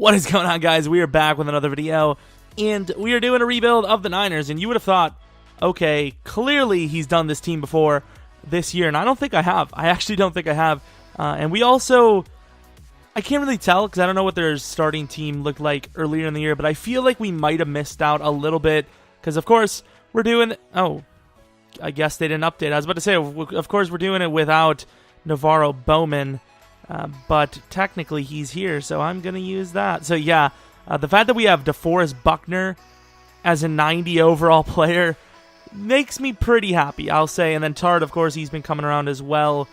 What is going on, guys? We are back with another video, and we are doing a rebuild of the Niners, and you would have thought, okay, clearly he's done this team before this year, and I don't think I have. I actually don't think I have. And we also, I can't really tell because I don't know what their starting team looked like earlier in the year, but I feel like we might have missed out a little bit because, of course, we're doing, oh, I guess they didn't update. I was about to say, of course, we're doing it without Navarro Bowman. But technically he's here, so I'm going to use that. So yeah, the fact that we have DeForest Buckner as a 90 overall player makes me pretty happy, I'll say. And then Tard, of course, he's been coming around as well.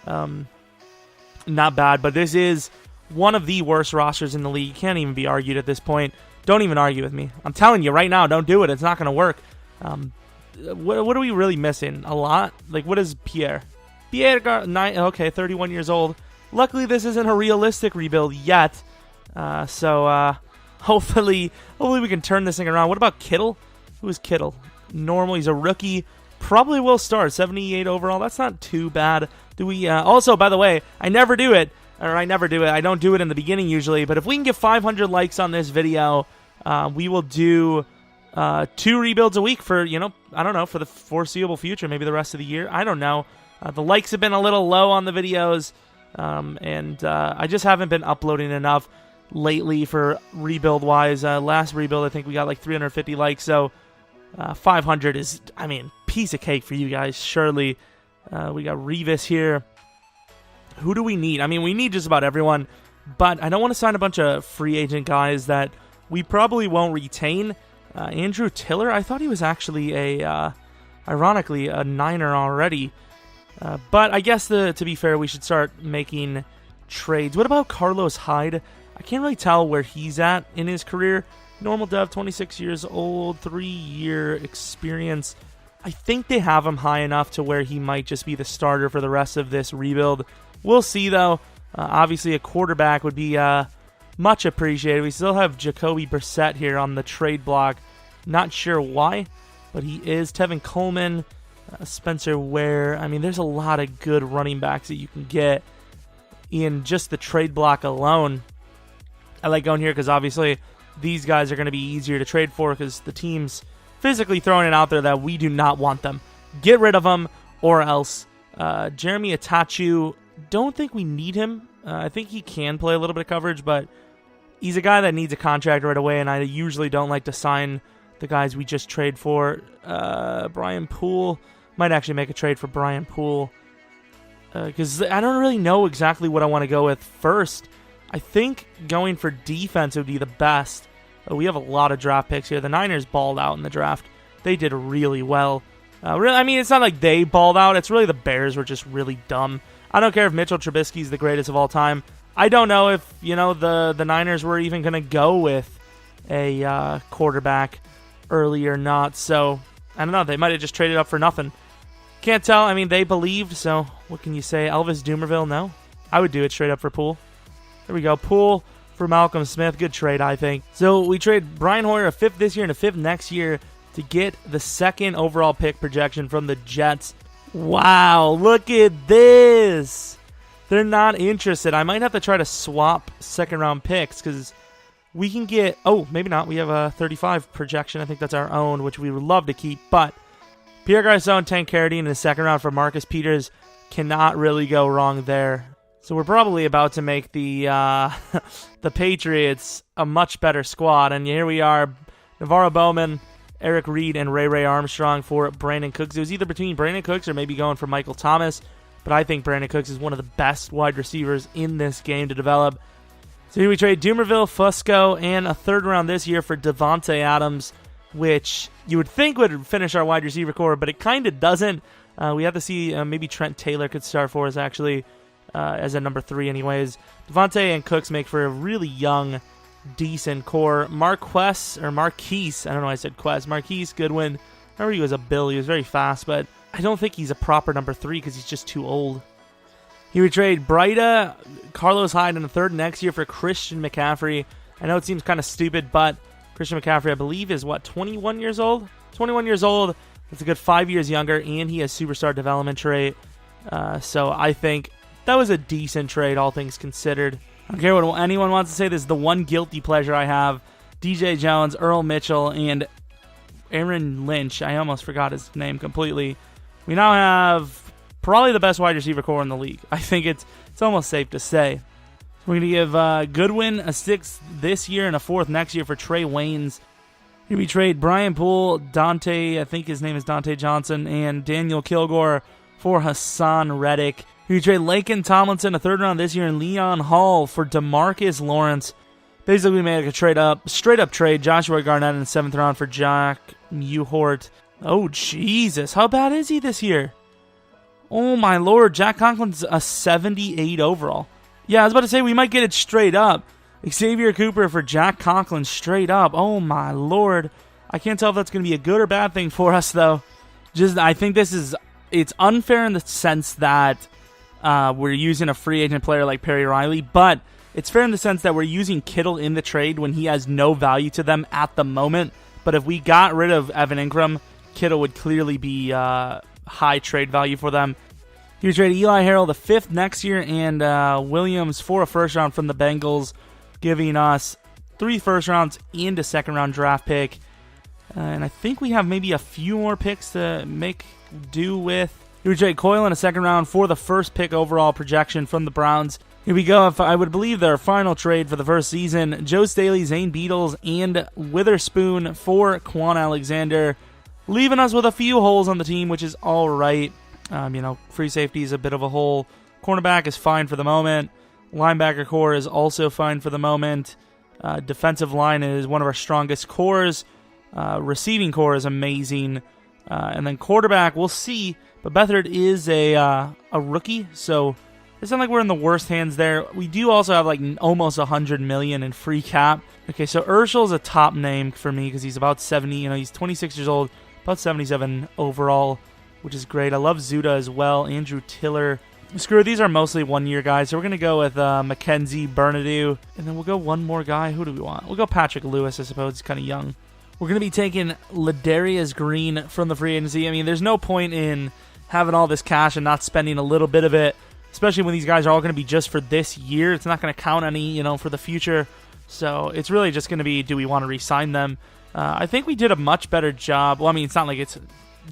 Not bad, but this is one of the worst rosters in the league. Can't even be argued at this point. Don't even argue with me. I'm telling you right now, don't do it. It's not going to work. What are we really missing? A lot? Like, what is Pierre? Pierre, 31 years old. Luckily, this isn't a realistic rebuild yet, so hopefully we can turn this thing around. What about Kittle? Who is Kittle? Normal. He's a rookie. Probably will start. 78 overall. That's not too bad. Do we? Also, by the way, I never do it. I don't do it in the beginning usually. But if we can get 500 likes on this video, we will do 2 rebuilds a week for, I don't know, for the foreseeable future. Maybe the rest of the year. I don't know. The likes have been a little low on the videos. I just haven't been uploading enough lately for rebuild-wise. Last rebuild, I think we got like 350 likes, so 500 is, piece of cake for you guys, surely. We got Revis here. Who do we need? We need just about everyone, but I don't want to sign a bunch of free agent guys that we probably won't retain. Andrew Tiller, I thought he was actually ironically, a Niner already. But I guess, to be fair, we should start making trades. What about Carlos Hyde? I can't really tell where he's at in his career. Normal dev, 26 years old, 3-year experience. I think they have him high enough to where he might just be the starter for the rest of this rebuild. We'll see, though. Obviously, a quarterback would be much appreciated. We still have Jacoby Brissett here on the trade block. Not sure why, but he is. Tevin Coleman. Spencer Ware. There's a lot of good running backs that you can get in just the trade block alone. I like going here because obviously these guys are going to be easier to trade for because the team's physically throwing it out there that we do not want them. Get rid of them or else. Jeremy Atachu, don't think we need him. I think he can play a little bit of coverage, but he's a guy that needs a contract right away, and I usually don't like to sign the guys we just trade for. Brian Poole. Might actually make a trade for Brian Poole because I don't really know exactly what I want to go with first. I think going for defense would be the best. We have a lot of draft picks here. The Niners balled out in the draft. They did really well. It's not like they balled out. It's really the Bears were just really dumb. I don't care if Mitchell Trubisky is the greatest of all time. I don't know if, the Niners were even going to go with a quarterback early or not. So, I don't know. They might have just traded up for nothing. Can't tell. They believed, so what can you say? Elvis Dumerville, no? I would do it straight up for Poole. There we go. Poole for Malcolm Smith. Good trade, I think. So we trade Brian Hoyer, a 5th this year and a 5th next year to get the 2nd overall pick projection from the Jets. Wow, look at this. They're not interested. I might have to try to swap 2nd-round picks because we can get... Oh, maybe not. We have a 35 projection. I think that's our own, which we would love to keep, but... Pierre Garçon, Tank Carradine in the 2nd round for Marcus Peters. Cannot really go wrong there. So we're probably about to make the the Patriots a much better squad. And here we are, Navarro Bowman, Eric Reed, and Ray Armstrong for Brandon Cooks. It was either between Brandon Cooks or maybe going for Michael Thomas. But I think Brandon Cooks is one of the best wide receivers in this game to develop. So here we trade Dumerville, Fusco, and a 3rd round this year for Devontae Adams, which you would think would finish our wide receiver core, but it kind of doesn't. We have to see maybe Trent Taylor could start for us, actually, as a number 3 anyways. Devontae and Cooks make for a really young, decent core. Marquise, I don't know why I said Quest. Marquise Goodwin, I remember he was a Bill. He was very fast, but I don't think he's a proper number 3 because he's just too old. He would trade Breida, Carlos Hyde in the 3rd next year for Christian McCaffrey. I know it seems kind of stupid, but Christian McCaffrey, I believe, is 21 years old? 21 years old. That's a good 5 years younger, and he has superstar development trait. So I think that was a decent trade, all things considered. I don't care what anyone wants to say. This is the one guilty pleasure I have. DJ Jones, Earl Mitchell, and Aaron Lynch. I almost forgot his name completely. We now have probably the best wide receiver core in the league. I think it's almost safe to say. We're going to give Goodwin a 6th this year and a 4th next year for Trey Waynes. Here we trade Brian Poole, Dante, I think his name is Dante Johnson, and Daniel Kilgore for Hassan Reddick. Here we trade Laken Tomlinson, a 3rd round this year, and Leon Hall for DeMarcus Lawrence. Basically, we made a straight up trade. Joshua Garnett in the 7th round for Jack Mewhort. Oh, Jesus. How bad is he this year? Oh, my Lord. Jack Conklin's a 78 overall. Yeah, I was about to say we might get it straight up. Xavier Cooper for Jack Conklin straight up. Oh, my Lord. I can't tell if that's going to be a good or bad thing for us, though. I think it's unfair in the sense that we're using a free agent player like Perry Riley, but it's fair in the sense that we're using Kittle in the trade when he has no value to them at the moment. But if we got rid of Evan Ingram, Kittle would clearly be high trade value for them. He would trade Eli Harrell the 5th next year and Williams for a 1st round from the Bengals, giving us 3 1st rounds and a 2nd round draft pick. And I think we have maybe a few more picks to make do with. He would trade Coyle in a 2nd round for the 1st pick overall projection from the Browns. Here we go. If I would believe their final trade for the first season, Joe Staley, Zane Beadles, and Witherspoon for Quan Alexander, leaving us with a few holes on the team, which is all right. Free safety is a bit of a hole. Cornerback is fine for the moment. Linebacker core is also fine for the moment. Defensive line is one of our strongest cores. Receiving core is amazing. And then quarterback, we'll see. But Beathard is a rookie, so it's not like we're in the worst hands there. We do also have almost $100 million in free cap. Okay, so Urschel's a top name for me because he's about 70. He's 26 years old, about 77 overall, which is great. I love Zuda as well. Andrew Tiller. Screw it, these are mostly 1-year guys, so we're going to go with Mackenzie Bernadou. And then we'll go one more guy. Who do we want? We'll go Patrick Lewis, I suppose. He's kind of young. We're going to be taking Ladarius Green from the free agency. There's no point in having all this cash and not spending a little bit of it, especially when these guys are all going to be just for this year. It's not going to count any, for the future. So it's really just going to be, do we want to re-sign them? I think we did a much better job. Well, it's not like it's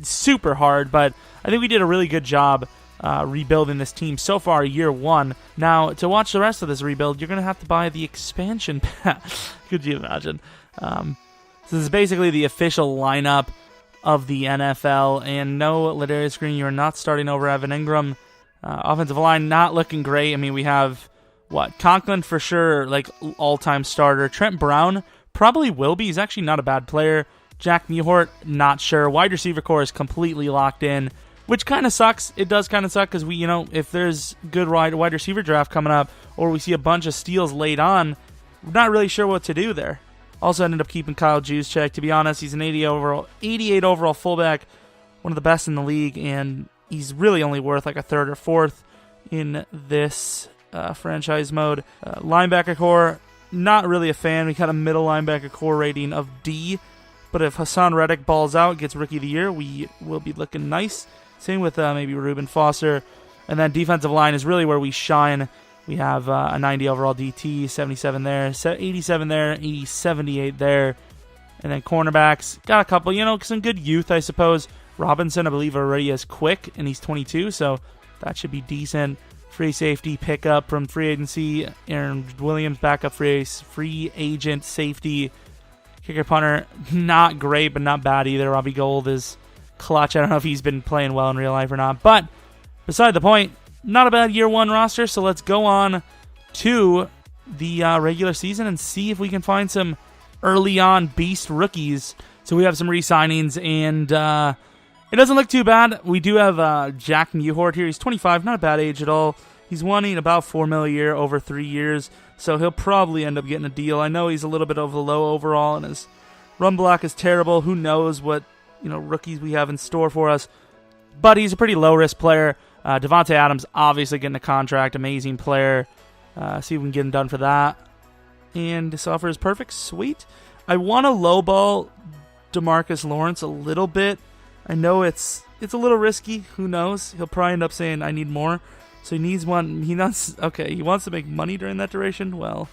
super hard, but I think we did a really good job rebuilding this team so far, year 1. Now, to watch the rest of this rebuild, you're going to have to buy the expansion pack. Could you imagine? So this is basically the official lineup of the NFL, and no, Ladarius Green, you're not starting over Evan Ingram. Offensive line not looking great. We have, Conklin for sure, all-time starter. Trent Brown probably will be. He's actually not a bad player. Jack Mewhort, not sure. Wide receiver core is completely locked in, which kind of sucks. It does kind of suck because if there's good wide receiver draft coming up, or we see a bunch of steals laid on, we're not really sure what to do there. Also ended up keeping Kyle Juszczyk. To be honest, he's an 88 overall fullback, one of the best in the league, and he's really only worth a 3rd or 4th in this franchise mode. Linebacker core, not really a fan. We got a middle linebacker core rating of D, but if Hassan Reddick balls out, gets Rookie of the Year, we will be looking nice. Same with maybe Reuben Foster. And then defensive line is really where we shine. We have a 90 overall DT, 77 there, 87 there, 78 there. And then cornerbacks, got a couple, some good youth, I suppose. Robinson, I believe, already is quick, and he's 22, so that should be decent. Free safety pickup from free agency. Aaron Williams, backup free agent safety. Kicker punter, not great, but not bad either. Robbie Gould is clutch. I don't know if he's been playing well in real life or not, but beside the point, not a bad year 1 roster, so let's go on to the regular season and see if we can find some early on beast rookies. So we have some re-signings, and it doesn't look too bad. We do have Jack Mewhort here. He's 25, not a bad age at all. He's wanting about $4 million a year over 3 years, so he'll probably end up getting a deal. I know he's a little bit of a low overall, and his run block is terrible. Who knows what rookies we have in store for us, but he's a pretty low-risk player. Devontae Adams obviously getting a contract, amazing player. See if we can get him done for that. And this offer is perfect, sweet. I want to lowball DeMarcus Lawrence a little bit. I know it's a little risky. Who knows? He'll probably end up saying I need more. So he needs one. Okay, he wants to make money during that duration. Well,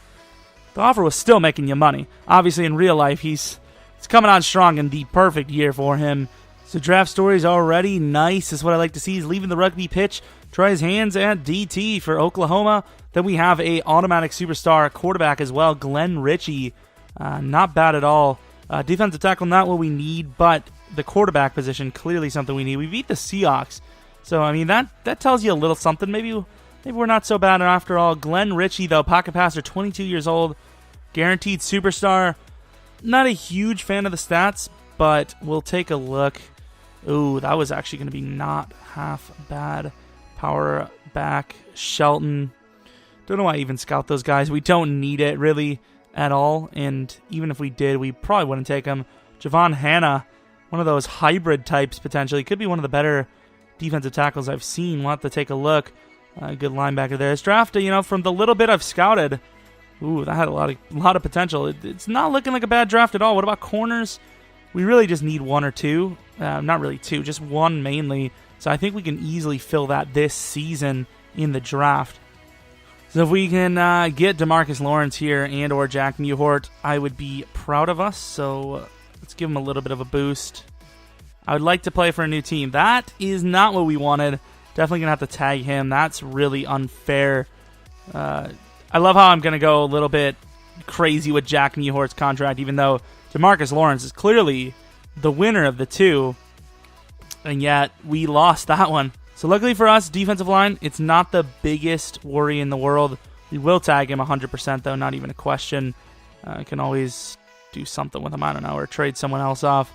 the offer was still making you money. Obviously, in real life, he's coming on strong in the perfect year for him. So draft stories already nice. Is what I like to see. He's leaving the rugby pitch. Try his hands at DT for Oklahoma. Then we have a automatic superstar quarterback as well, Glenn Ritchie. Not bad at all. Defensive tackle, not what we need, but the quarterback position, clearly something we need. We beat the Seahawks. So, I mean, that tells you a little something. Maybe we're not so bad after all. Glenn Ritchie, though, pocket passer, 22 years old, guaranteed superstar. Not a huge fan of the stats, but we'll take a look. Ooh, that was actually going to be not half bad. Power back, Shelton. Don't know why I even scout those guys. We don't need it, really, at all. And even if we did, we probably wouldn't take him. Javon Hanna, one of those hybrid types, potentially. Could be one of the better defensive tackles I've seen. We'll have to take a look. Good linebacker there. This draft, from the little bit I've scouted, ooh, that had a lot of potential. It's not looking like a bad draft at all. What about corners? We really just need one or two. Not really two, just one mainly. So I think we can easily fill that this season in the draft. So if we can get DeMarcus Lawrence here and or Jack Newhart, I would be proud of us. So let's give him a little bit of a boost. I would like to play for a new team. That is not what we wanted. Definitely going to have to tag him. That's really unfair. I love how I'm going to go a little bit crazy with Jack Newhart's contract, even though DeMarcus Lawrence is clearly the winner of the two, and yet we lost that one. So luckily for us, defensive line, it's not the biggest worry in the world. We will tag him 100% though, not even a question. I can always do something with him, I don't know, or trade someone else off.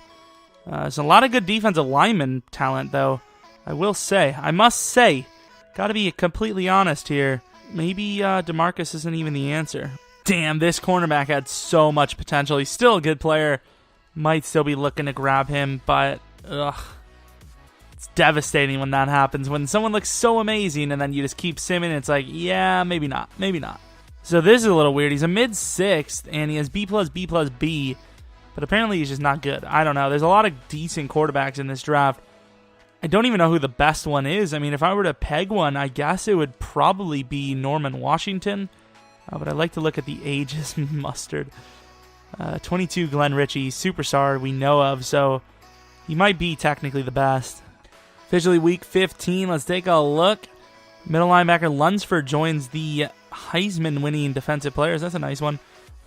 There's a lot of good defensive lineman talent though, I must say, gotta be completely honest here. Maybe DeMarcus isn't even the answer. Damn, this cornerback had so much potential. He's still a good player. Might still be looking to grab him, but it's devastating when that happens. When someone looks so amazing and then you just keep simming, it's like, yeah, maybe not. So this is a little weird. He's a mid-6th, and he has B+, B+B, but apparently he's just not good. I don't know. There's a lot of decent quarterbacks in this draft. I don't even know who the best one is. I mean, if I were to peg one, I guess it would probably be Norman Washington, but I like to look at the ages. Mustard. 22 Glenn Ritchie, superstar we know of, so he might be technically the best. Officially week 15, let's take a look. Middle linebacker Lunsford joins the Heisman-winning defensive players. That's a nice one.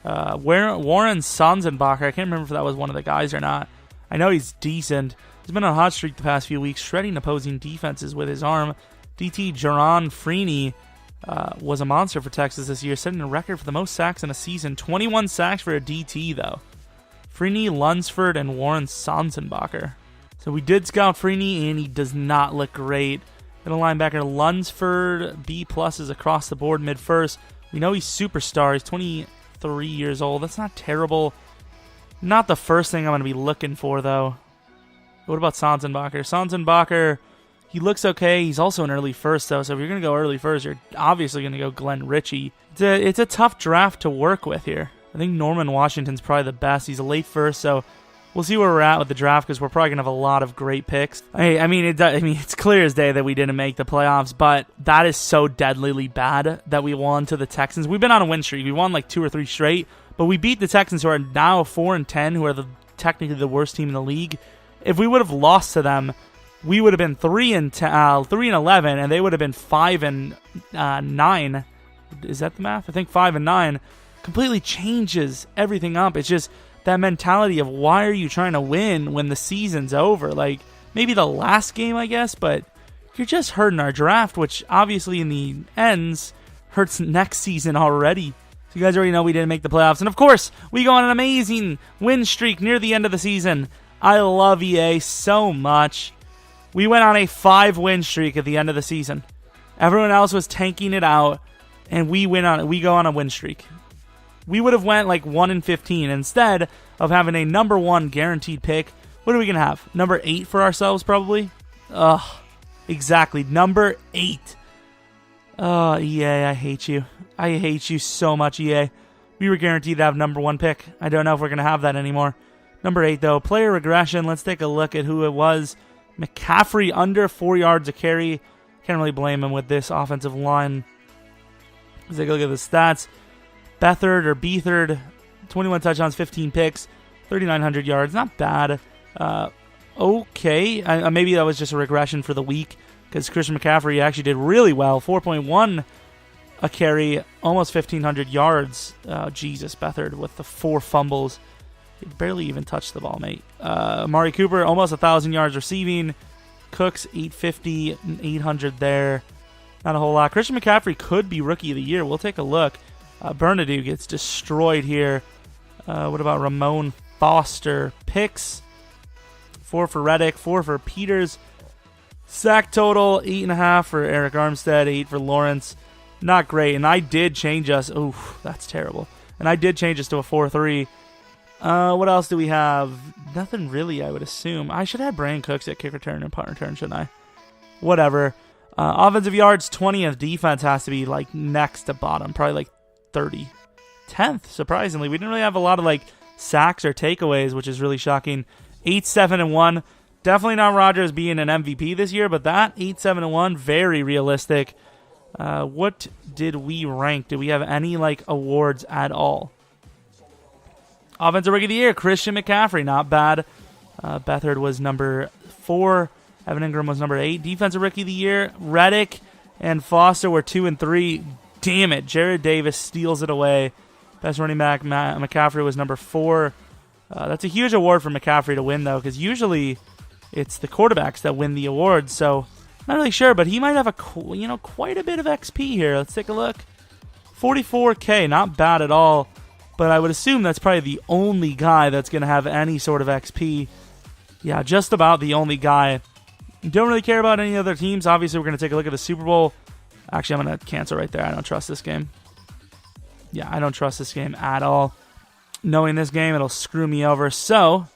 Warren Sonsenbacher, I can't remember if that was one of the guys or not. I know he's decent. He's been on a hot streak the past few weeks, shredding opposing defenses with his arm. DT Jaron Freeney was a monster for Texas this year, setting a record for the most sacks in a season. 21 sacks for a DT, though. Freeney, Lunsford, and Warren Sonsenbacher. So we did scout Freeney, and he does not look great. Middle linebacker Lunsford, B+ is across the board, mid-first. We know he's superstar. He's 23 years old. That's not terrible. Not the first thing I'm going to be looking for, though. What about Sonsenbacher? Sonsenbacher, he looks okay. He's also an early first, though, so if you're going to go early first, you're obviously going to go Glenn Ritchie. It's a tough draft to work with here. I think Norman Washington's probably the best. He's a late first, so we'll see where we're at with the draft because we're probably going to have a lot of great picks. It's clear as day that we didn't make the playoffs, but that is so deadly bad that we won to the Texans. We've been on a win streak. We won like 2 or 3 straight, but we beat the Texans, who are now 4-10, who are technically the worst team in the league. If we would have lost to them, we would have been 3-11, and they would have been 5-9. Is that the math? I think 5-9. Completely changes everything up. It's just that mentality of why are you trying to win when the season's over? Like, maybe the last game, I guess, but you're just hurting our draft, which obviously in the ends hurts next season already. So you guys already know we didn't make the playoffs. And of course, we go on an amazing win streak near the end of the season. I love EA so much. We went on a 5-win streak at the end of the season. Everyone else was tanking it out, and we go on a win streak. We would have went like 1-15 instead of having a number 1 guaranteed pick. What are we gonna have? Number 8 for ourselves, probably. Exactly, number 8. EA, I hate you. I hate you so much, EA. We were guaranteed to have number 1 pick. I don't know if we're gonna have that anymore. Number 8, though, player regression. Let's take a look at who it was. McCaffrey under 4 yards a carry. Can't really blame him with this offensive line. Let's take a look at the stats. Beathard, 21 touchdowns, 15 picks, 3,900 yards. Not bad. Okay. Maybe that was just a regression for the week because Christian McCaffrey actually did really well. 4.1 a carry, almost 1,500 yards. Jesus, Beathard with the 4 fumbles. He barely even touched the ball, mate. Amari Cooper, almost 1,000 yards receiving. Cooks, 850, 800 there. Not a whole lot. Christian McCaffrey could be Rookie of the Year. We'll take a look. Bernadou gets destroyed here. What about Ramon Foster? Picks, 4 for Reddick, 4 for Peters. Sack total, 8.5 for Eric Armstead, 8 for Lawrence. Not great. And I did change us. Oof, that's terrible. And I did change us to a 4-3. What else do we have? Nothing really, I would assume. I should have Brandon Cooks at kick return and punt return, shouldn't I? Whatever. Offensive yards, 20th. Defense has to be like next to bottom, probably like 30. 10th, surprisingly. We didn't really have a lot of like sacks or takeaways, which is really shocking. 8-7-1. Definitely not Rodgers being an MVP this year, but that 8-7-1, very realistic. What did we rank? Do we have any like awards at all? Offensive Rookie of the Year, Christian McCaffrey, not bad. Beathard was number 4. Evan Ingram was number 8. Defensive Rookie of the Year, Reddick and Foster were 2 and 3. Damn it, Jared Davis steals it away. Best running back, McCaffrey was number 4. That's a huge award for McCaffrey to win, though, because usually it's the quarterbacks that win the awards. So, not really sure, but he might have quite a bit of XP here. Let's take a look. 44K, not bad at all. But I would assume that's probably the only guy that's going to have any sort of XP. Yeah, just about the only guy. Don't really care about any other teams. Obviously, we're going to take a look at the Super Bowl. Actually, I'm going to cancel right there. I don't trust this game. Yeah, I don't trust this game at all. Knowing this game, it'll screw me over. So,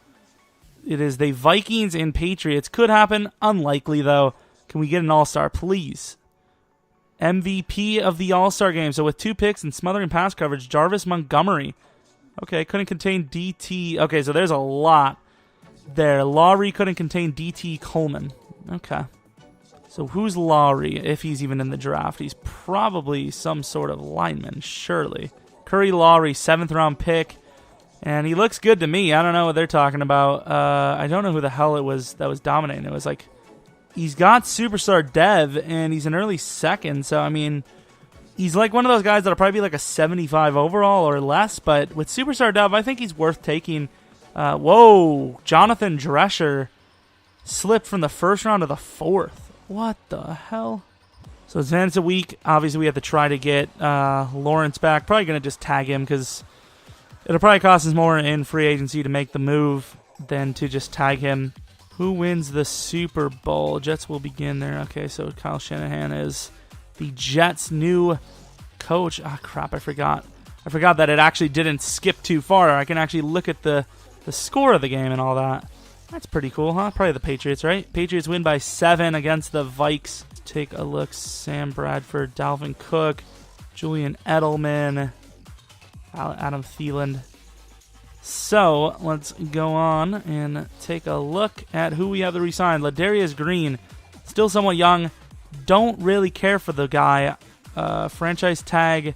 it is the Vikings and Patriots. Could happen. Unlikely, though. Can we get an all-star, please? MVP of the All-Star game. So with 2 picks and smothering pass coverage, Jarvis Montgomery. Okay, couldn't contain DT. Okay, so there's a lot there. Lowry couldn't contain DT Coleman. Okay. So who's Lowry, if he's even in the draft? He's probably some sort of lineman, surely. Curry Lowry, 7th round pick. And he looks good to me. I don't know what they're talking about. I don't know who the hell it was that was dominating. It was like, he's got superstar dev, and he's an early second. So, I mean, he's like one of those guys that'll probably be like a 75 overall or less. But with superstar dev, I think he's worth taking. Whoa, Jonathan Drescher slipped from the 1st round to the 4th. What the hell? So it's Fantasy Week. Obviously, we have to try to get Lawrence back. Probably going to just tag him because it'll probably cost us more in free agency to make the move than to just tag him. Who wins the Super Bowl? Jets will begin there. Okay, so Kyle Shanahan is the Jets' new coach. Ah, crap, I forgot. I forgot that it actually didn't skip too far. I can actually look at the score of the game and all that. That's pretty cool, huh? Probably the Patriots, right? Patriots win by 7 against the Vikes. Take a look. Sam Bradford, Dalvin Cook, Julian Edelman, Adam Thielen. So, let's go on and take a look at who we have to re-sign. Ladarius Green, still somewhat young. Don't really care for the guy. Franchise tag,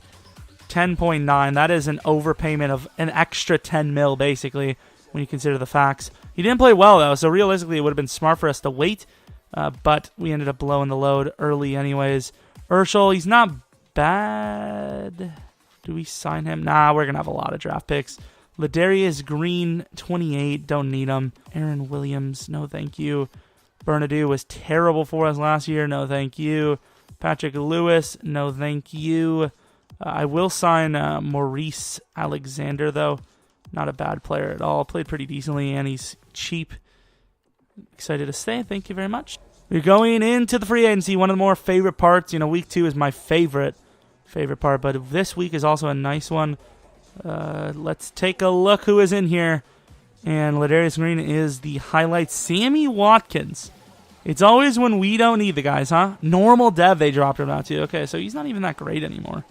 10.9. That is an overpayment of an extra 10 mil, basically, when you consider the facts. He didn't play well, though, so realistically it would have been smart for us to wait. But we ended up blowing the load early anyways. Urschel, he's not bad. Do we sign him? Nah, we're going to have a lot of draft picks. Ladarius Green, 28. Don't need him. Aaron Williams, no thank you. Bernadou was terrible for us last year. No thank you. Patrick Lewis, no thank you. I will sign Maurice Alexander, though. Not a bad player at all. Played pretty decently, and he's cheap. Excited to stay. Thank you very much. We're going into the free agency. One of the more favorite parts. Week 2 is my favorite part, but this week is also a nice one. Let's take a look who is in here. And Ladarius Green is the highlight. Sammy Watkins. It's always when we don't need the guys, huh? Normal dev, they dropped him out to. Okay, so he's not even that great anymore.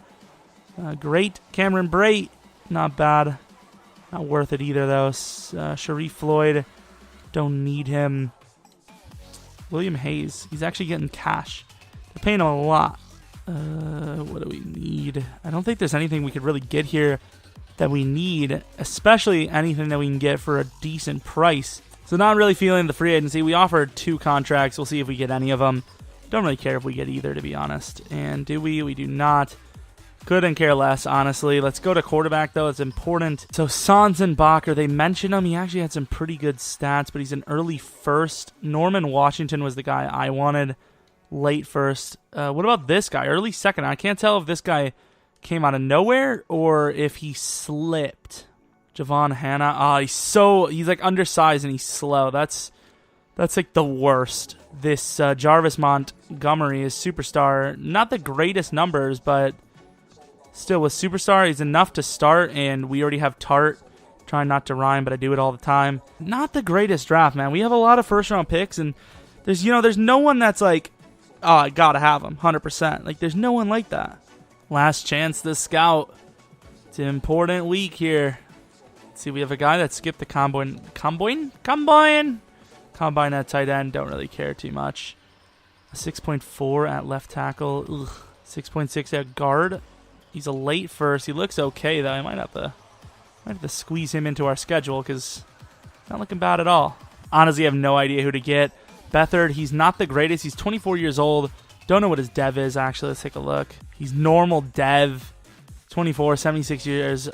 Great. Cameron Brate. Not bad. Not worth it either, though. Sharif Floyd. Don't need him. William Hayes. He's actually getting cash. We're paying him a lot. What do we need? I don't think there's anything we could really get here that we need, especially anything that we can get for a decent price. So not really feeling the free agency. We offered 2 contracts. We'll see if we get any of them. Don't really care if we get either, to be honest. And do we? We do not. Couldn't care less, honestly. Let's go to quarterback, though. It's important. So Sonsenbacher, they mentioned him. He actually had some pretty good stats, but he's an early first. Norman Washington was the guy I wanted. Late first. What about this guy? Early second. I can't tell if this guy came out of nowhere or if he slipped. Javon Hanna. He's like undersized and he's slow. That's like the worst. This Jarvis Montgomery is superstar. Not the greatest numbers, but still with superstar, he's enough to start, and we already have Tart. Trying not to rhyme, but I do it all the time. Not the greatest draft, man. We have a lot of first-round picks, and there's no one that's like, oh, I gotta have him, 100%. Like, there's no one like that. Last chance to scout. It's an important week here. Let's see, we have a guy that skipped the combine at tight end. Don't really care too much. A 6.4 at left tackle. 6.6 at guard. He's a late first. He looks okay, though. I might have to squeeze him into our schedule because not looking bad at all. Honestly, I have no idea who to get. Beathard, he's not the greatest. He's 24 years old. Don't know what his dev is, actually. Let's take a look. He's normal dev. 24, 76 years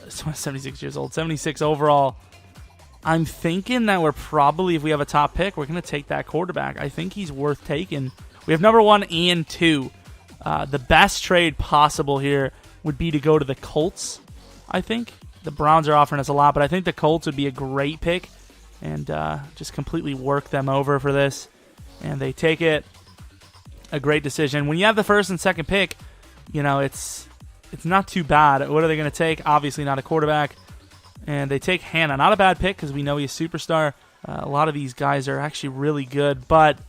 old. 76 overall. I'm thinking that we're probably, if we have a top pick, we're going to take that quarterback. I think he's worth taking. We have number 1 and 2. The best trade possible here would be to go to the Colts, I think. The Browns are offering us a lot, but I think the Colts would be a great pick and just completely work them over for this. And they take it. A great decision. When you have the first and second pick, it's not too bad. What are they going to take? Obviously not a quarterback. And they take Hanna. Not a bad pick because we know he's a superstar. A lot of these guys are actually really good, but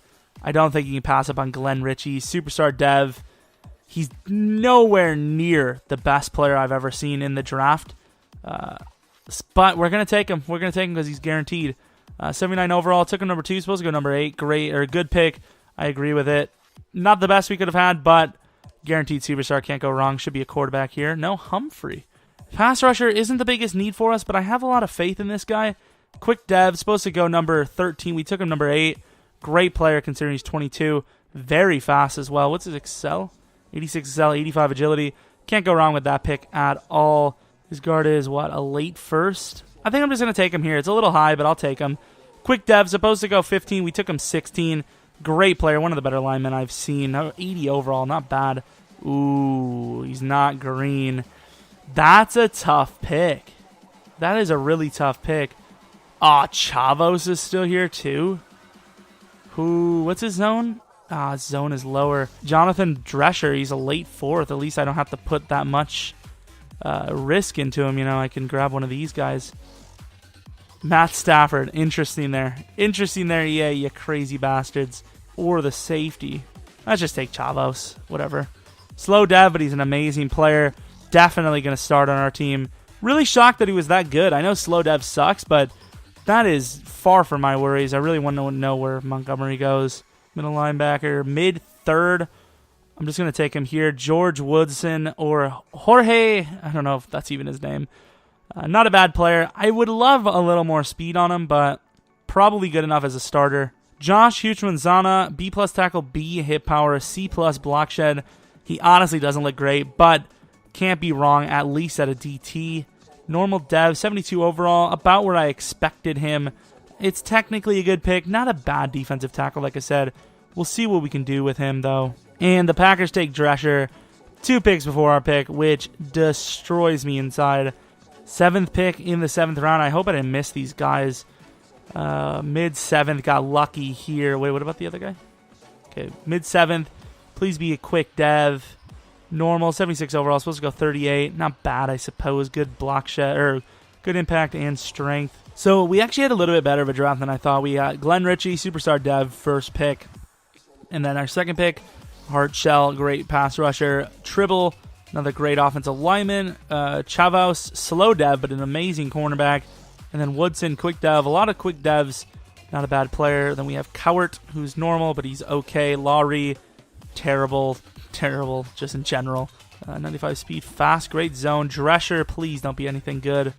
I don't think you can pass up on Glenn Ritchie. Superstar dev. He's nowhere near the best player I've ever seen in the draft. But we're going to take him. We're going to take him because he's guaranteed. 79 overall. Took him number 2. Supposed to go number 8. Great, or good pick. I agree with it. Not the best we could have had, but guaranteed superstar. Can't go wrong. Should be a quarterback here. No, Humphrey. Pass rusher isn't the biggest need for us, but I have a lot of faith in this guy. Quick dev. Supposed to go number 13. We took him number 8. Great player considering he's 22. Very fast as well. What's his Excel? 86 Excel, 85 agility. Can't go wrong with that pick at all. His guard is, a late first? I think I'm just going to take him here. It's a little high, but I'll take him. Quick dev, supposed to go 15. We took him 16. Great player, one of the better linemen I've seen. 80 overall, not bad. Ooh, he's not green. That's a tough pick. That is a really tough pick. Chavos is still here too. What's his zone? His zone is lower. Jonathan Drescher, he's a late 4th. At least I don't have to put that much risk into him. I can grab one of these guys. Matt Stafford, interesting there. Yeah, you crazy bastards. Or the safety. Let's just take Chavos. Whatever. Slow dev, but he's an amazing player. Definitely going to start on our team. Really shocked that he was that good. I know slow dev sucks, but that is far from my worries. I really want to know where Montgomery goes. Middle linebacker, mid-3rd. I'm just going to take him here. George Woodson or Jorge. I don't know if that's even his name. Not a bad player. I would love a little more speed on him, but probably good enough as a starter. Josh Huchmanzana, B+ tackle, B hit power, C+ block shed. He honestly doesn't look great, but can't be wrong, at least at a DT. Normal dev, 72 overall, about where I expected him. It's technically a good pick, not a bad defensive tackle, like I said. We'll see what we can do with him, though. And the Packers take Drescher, 2 picks before our pick, which destroys me inside. 7th pick in the 7th round. I hope I didn't miss these guys. Mid-7th, got lucky here. Wait, what about the other guy? Okay, mid-7th. Please be a quick dev. Normal, 76 overall. Supposed to go 38. Not bad, I suppose. Good block shed, or good impact and strength. So we actually had a little bit better of a draft than I thought. We got Glenn Ritchie, superstar dev, first pick. And then our second pick, Hart Shell, great pass rusher. Tribble, another great offensive lineman. Chavos, slow dev, but an amazing cornerback. And then Woodson, quick dev. A lot of quick devs. Not a bad player. Then we have Cowart, who's normal, but he's okay. Lowry, terrible, just in general. 95 speed, fast, great zone. Drescher, please don't be anything good.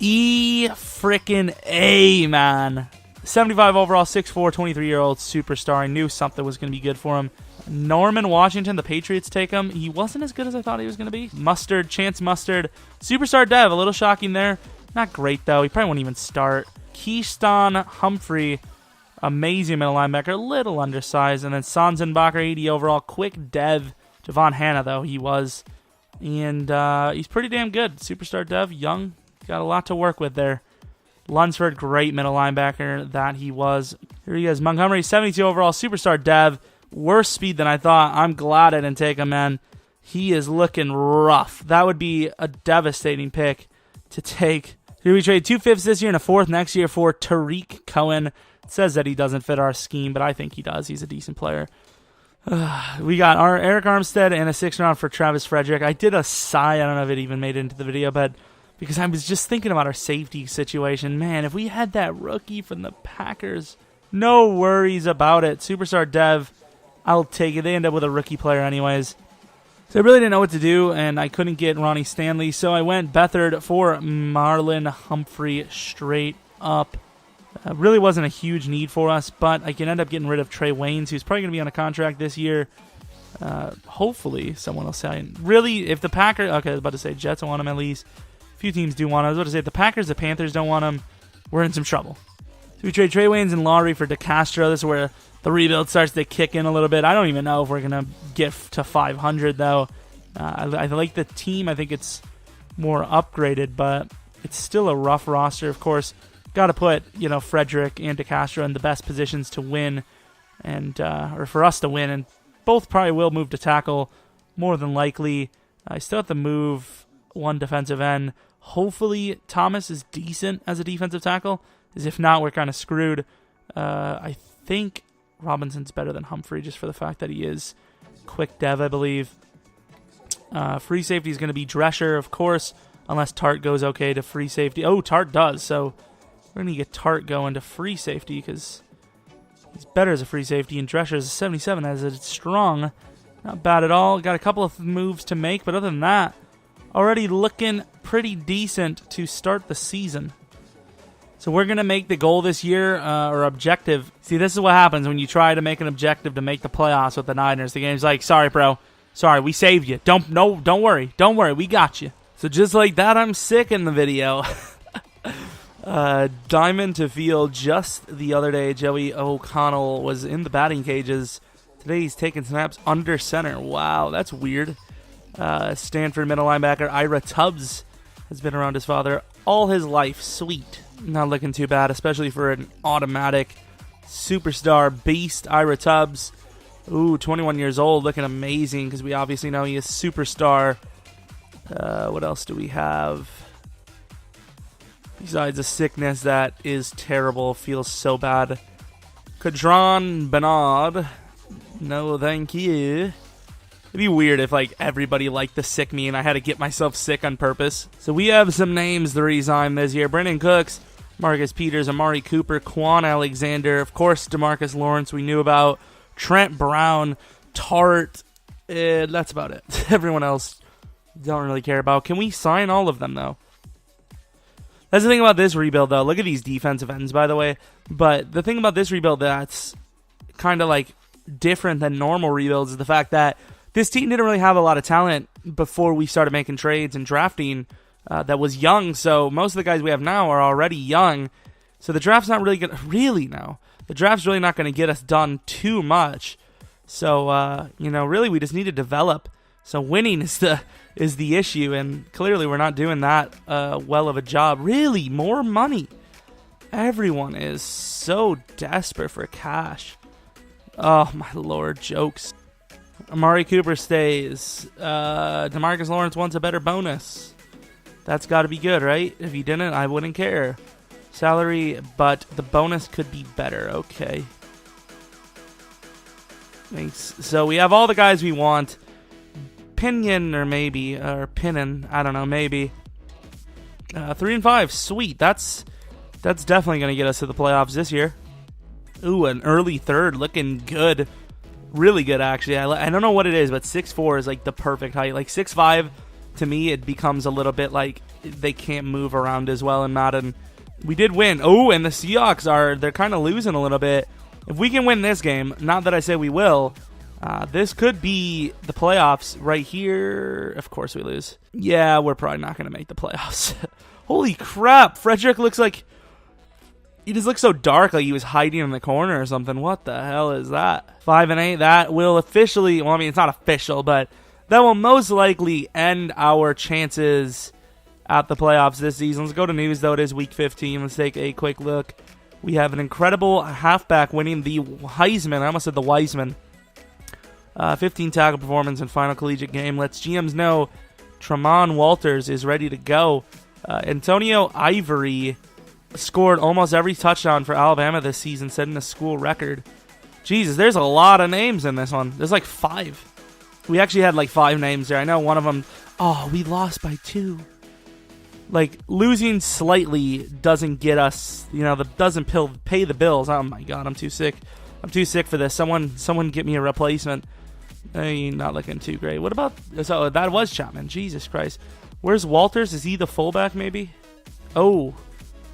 Frickin' A, man. 75 overall, 6'4", 23-year-old superstar. I knew something was going to be good for him. Norman Washington, the Patriots take him. He wasn't as good as I thought he was going to be. Mustard, Chance Mustard. Superstar Dev, a little shocking there. Not great, though. He probably won't even start. Keyshawn Humphrey, amazing middle linebacker. A little undersized. And then Sanzenbacher, 80 overall. Quick Dev. Javon Hanna, though, he was. And he's pretty damn good. Superstar Dev, young. Got a lot to work with there. Lunsford, great middle linebacker that he was. Here he is. Montgomery, 72 overall. Superstar Dev. Worse speed than I thought. I'm glad I didn't take him, man. He is looking rough. That would be a devastating pick to take. Here we trade 2 fifths this year and a 4th next year for Tariq Cohen. It says that he doesn't fit our scheme, but I think he does. He's a decent player. We got our Eric Armstead and a 6th round for Travis Frederick. I did a sigh. I don't know if it even made it into the video, but because I was just thinking about our safety situation. Man, if we had that rookie from the Packers, no worries about it. Superstar Dev, I'll take it. They end up with a rookie player anyways. So I really didn't know what to do, and I couldn't get Ronnie Stanley, so I went Beathard for Marlon Humphrey straight up. Really wasn't a huge need for us, but I can end up getting rid of Trey Waynes, who's probably going to be on a contract this year. Hopefully someone will sign. Really, if the Packers... Okay, I was about to say Jets want him at least. A few teams do want him. I was about to say if the Packers, the Panthers don't want him, we're in some trouble. So we trade Trey Waynes and Laurie for DeCastro. This is where the rebuild starts to kick in a little bit. I don't even know if we're going to get to 500, though. I like the team. I think it's more upgraded, but it's still a rough roster. Of course, got to put, Frederick and DeCastro in the best positions to win, and or for us to win, and both probably will move to tackle more than likely. I still have to move one defensive end. Hopefully, Thomas is decent as a defensive tackle. As if not, we're kind of screwed. I think Robinson's better than Humphrey just for the fact that he is quick dev, I believe. Free safety is going to be Drescher, of course, unless Tart goes okay to free safety. Oh, Tart does, so we're going to get Tart going to free safety because he's better as a free safety, and Drescher is a 77 as it's strong. Not bad at all. Got a couple of moves to make, but other than that, already looking pretty decent to start the season. So we're going to make the goal this year, or objective. See, this is what happens when you try to make an objective to make the playoffs with the Niners. The game's like, sorry, bro. Sorry, we saved you. Don't worry. Don't worry. We got you. So just like that, I'm sick in the video. Diamond to field just the other day. Joey O'Connell was in the batting cages. Today he's taking snaps under center. Wow, that's weird. Stanford middle linebacker Ira Tubbs has been around his father all his life. Sweet. Not looking too bad, especially for an automatic superstar beast, Ira Tubbs. Ooh, 21 years old, looking amazing because we obviously know he is superstar. What else do we have? Besides a sickness that is terrible, feels so bad. Cadron Bernard. No, thank you. It'd be weird if everybody liked the sick me and I had to get myself sick on purpose. So we have some names to resign this year. Brendan Cooks, Marcus Peters, Amari Cooper, Quan Alexander, of course DeMarcus Lawrence we knew about, Trent Brown, Tart, that's about it. Everyone else don't really care about. Can we sign all of them though? That's the thing about this rebuild though. Look at these defensive ends by the way. But the thing about this rebuild that's kind of different than normal rebuilds is the fact that this team didn't really have a lot of talent before we started making trades and drafting that was young. So most of the guys we have now are already young. So the draft's not really good. Really, no. The draft's really not going to get us done too much. So, really we just need to develop. So winning is the issue. And clearly we're not doing that well of a job. Really, more money. Everyone is so desperate for cash. Oh, my Lord, jokes. Amari Cooper stays. DeMarcus Lawrence wants a better bonus. That's got to be good, right? If he didn't, I wouldn't care. Salary, but the bonus could be better. Okay. Thanks. So we have all the guys we want. Pinion, or Pinnin, I don't know, maybe. 3-5, sweet. That's definitely going to get us to the playoffs this year. Ooh, an early third, looking good. Really good, actually. I don't know what it is, but 6'4" is like the perfect height. Like 6'5", to me, it becomes a little bit like they can't move around as well in Madden. We did win. Oh, and the Seahawks they're kind of losing a little bit. If we can win this game, not that I say we will, this could be the playoffs right here. Of course we lose. Yeah, we're probably not going to make the playoffs. Holy crap. Frederick looks like... He just looks so dark, like he was hiding in the corner or something. What the hell is that? 5-8, that will officially... Well, I mean, it's not official, but that will most likely end our chances at the playoffs this season. Let's go to news, though. It is Week 15. Let's take a quick look. We have an incredible halfback winning the Heisman. I almost said the Wiseman. 15 tackle performance in final collegiate game. Lets GMs know Tramon Walters is ready to go. Antonio Ivory scored almost every touchdown for Alabama this season, setting a school record. Jesus, there's a lot of names in this one. There's like 5. We actually had like 5 names there. I know one of them... Oh, we lost by 2. Like, losing slightly doesn't get us, that doesn't pay the bills. Oh my god, I'm too sick. I'm too sick for this. Someone get me a replacement. Not looking too great. What about... So, that was Chapman. Jesus Christ. Where's Walters? Is he the fullback, maybe? Oh...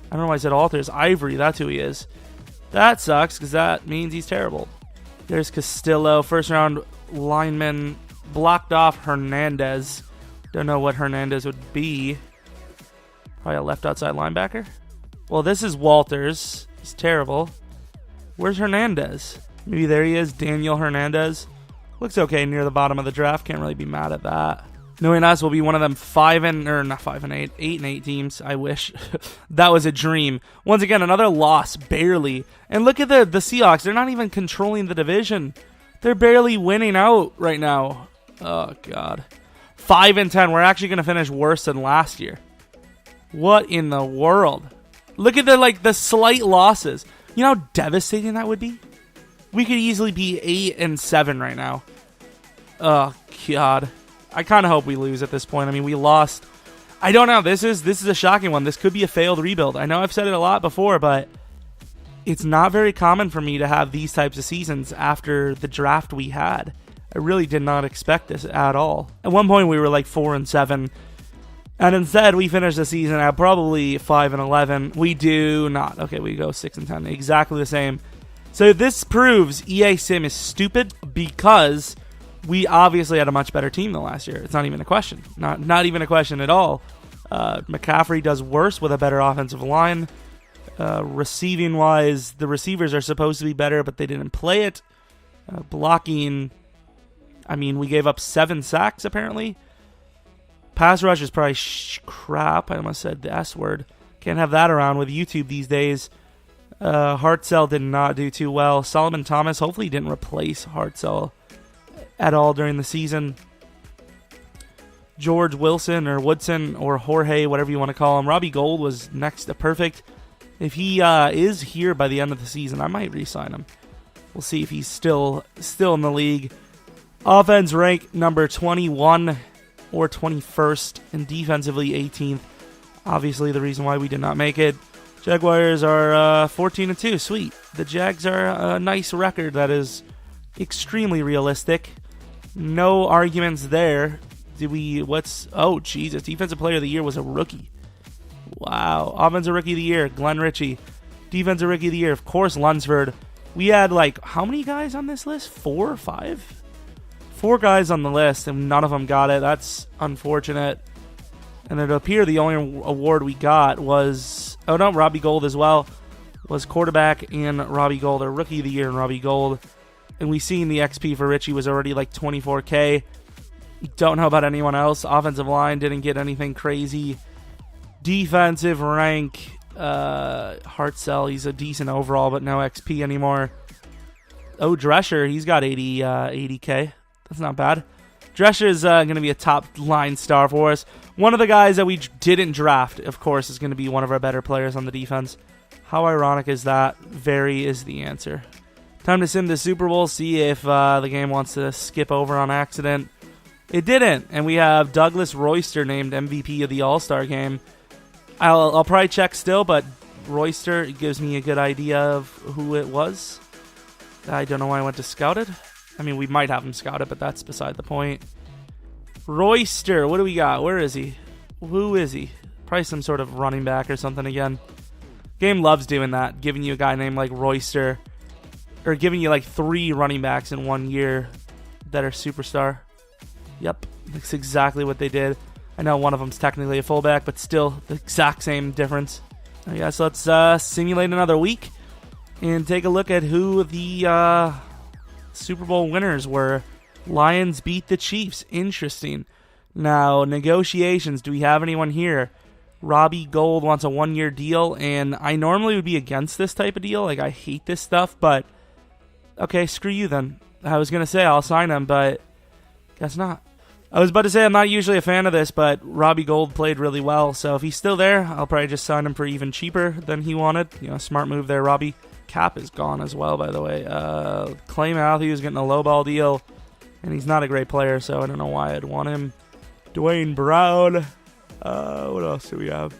I don't know why I said Walters. Ivory, that's who he is. That sucks, because that means he's terrible. There's Castillo, first round lineman, blocked off Hernandez. Don't know what Hernandez would be. Probably a left outside linebacker. Well, this is Walters. He's terrible. Where's Hernandez? Maybe there he is, Daniel Hernandez. Looks okay near the bottom of the draft. Can't really be mad at that. Knowing us, will be one of them 8-8 teams. I wish. That was a dream. Once again, another loss, barely. And look at the Seahawks. They're not even controlling the division. They're barely winning out right now. Oh, God. 5-10. We're actually going to finish worse than last year. What in the world? Look at the slight losses. You know how devastating that would be? We could easily be 8-7 right now. Oh, God. I kind of hope we lose at this point. I mean, we lost. I don't know. This is a shocking one. This could be a failed rebuild. I know I've said it a lot before, but it's not very common for me to have these types of seasons after the draft we had. I really did not expect this at all. At one point, we were like 4-7, and instead we finished the season at probably 5-11. We do not. Okay, we go 6-10. Exactly the same. So this proves EA Sim is stupid because... we obviously had a much better team than last year. It's not even a question. Not even a question at all. McCaffrey does worse with a better offensive line. Receiving-wise, the receivers are supposed to be better, but they didn't play it. Blocking, I mean, we gave up 7 sacks, apparently. Pass rush is probably crap. I almost said the S word. Can't have that around with YouTube these days. Hartzell did not do too well. Solomon Thomas, hopefully he didn't replace Hartzell at all during the season. George Wilson or Woodson or Jorge, whatever you want to call him. Robbie Gould was next to perfect. If he is here by the end of the season, I might re-sign him. We'll see if he's still in the league. Offense rank number 21 or 21st, and defensively 18th. Obviously the reason why we did not make it. Jaguars are 14-2. Sweet. The Jags are a nice record that is extremely realistic. No arguments there. Oh, Jesus. Defensive Player of the Year was a rookie. Wow. Offensive Rookie of the Year, Glenn Ritchie. Defensive Rookie of the Year, of course, Lunsford. We had, how many guys on this list? 4 or 5? 4 guys on the list, and none of them got it. That's unfortunate. And it appeared the only award we got was... Oh, no, Robbie Gould as well. Was quarterback and Robbie Gould, or Rookie of the Year and Robbie Gould. And we seen the XP for Ritchie was already 24K. Don't know about anyone else. Offensive line didn't get anything crazy. Defensive rank, Hartzell, he's a decent overall, but no XP anymore. Oh, Drescher, he's got 80K. That's not bad. Drescher's going to be a top line star for us. One of the guys that we didn't draft, of course, is going to be one of our better players on the defense. How ironic is that? Very is the answer. Time to sim the Super Bowl, see if the game wants to skip over on accident. It didn't, and we have Douglas Royster named MVP of the All-Star game. I'll probably check still, but Royster gives me a good idea of who it was. I don't know why I went to Scouted. I mean, we might have him scouted, but that's beside the point. Royster, what do we got? Where is he? Who is he? Probably some sort of running back or something again. Game loves doing that, giving you a guy named like Royster, or giving you like 3 running backs in 1 year that are superstar. Yep, that's exactly what they did. I know one of them's technically a fullback, but still the exact same difference. I guess let's simulate another week and take a look at who the Super Bowl winners were. Lions beat the Chiefs. Interesting. Now, negotiations. Do we have anyone here? Robbie Gold wants a 1-year deal, and I normally would be against this type of deal. Like, I hate this stuff, but okay, screw you then. I was going to say I'll sign him, but guess not. I was about to say I'm not usually a fan of this, but Robbie Gold played really well, so if he's still there, I'll probably just sign him for even cheaper than he wanted. You know, smart move there, Robbie. Cap is gone as well, by the way. Clay Matthews getting a lowball deal, and he's not a great player, so I don't know why I'd want him. Dwayne Brown. What else do we have?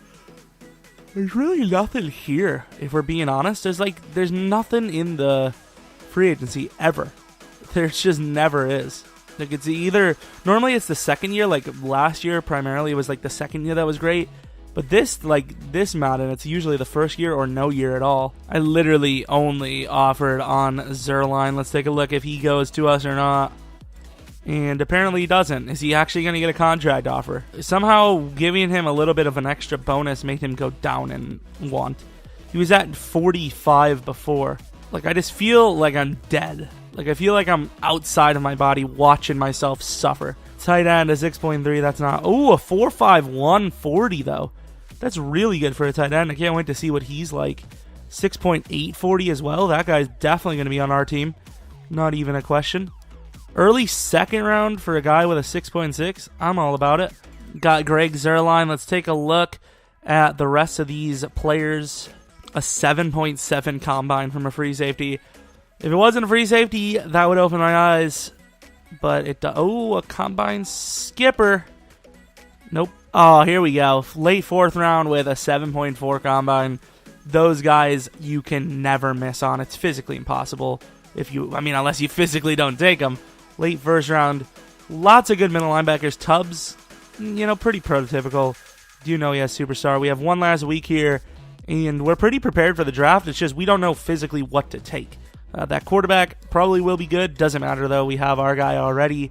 There's really nothing here, if we're being honest. There's nothing in the free agency ever. There just never is. Like, it's either, normally it's the second year, like last year primarily it was like the second year that was great, but this Madden, it's usually the first year or no year at all. I literally only offered on Zerline. Let's take a look if he goes to us or not. And apparently he doesn't. Is he actually going to get a contract offer? Somehow giving him a little bit of an extra bonus made him go down in want. He was at 45 before. Like, I just feel like I'm dead. Like, I feel like I'm outside of my body watching myself suffer. Tight end, a 6.3, that's not... Oh, a 4.5, 140, though. That's really good for a tight end. I can't wait to see what he's like. 6.840 as well. That guy's definitely going to be on our team. Not even a question. Early second round for a guy with a 6.6. I'm all about it. Got Greg Zerline. Let's take a look at the rest of these players. A 7.7 combine from a free safety. If it wasn't a free safety, that would open my eyes. But it does. Oh, a combine skipper. Nope. Oh, here we go. Late 4th round with a 7.4 combine. Those guys you can never miss on. It's physically impossible. Unless you physically don't take them. Late 1st round. Lots of good middle linebackers. Tubbs, pretty prototypical. Do know he has superstar. We have one last week here, and we're pretty prepared for the draft. It's just we don't know physically what to take. That quarterback probably will be good. Doesn't matter, though. We have our guy already.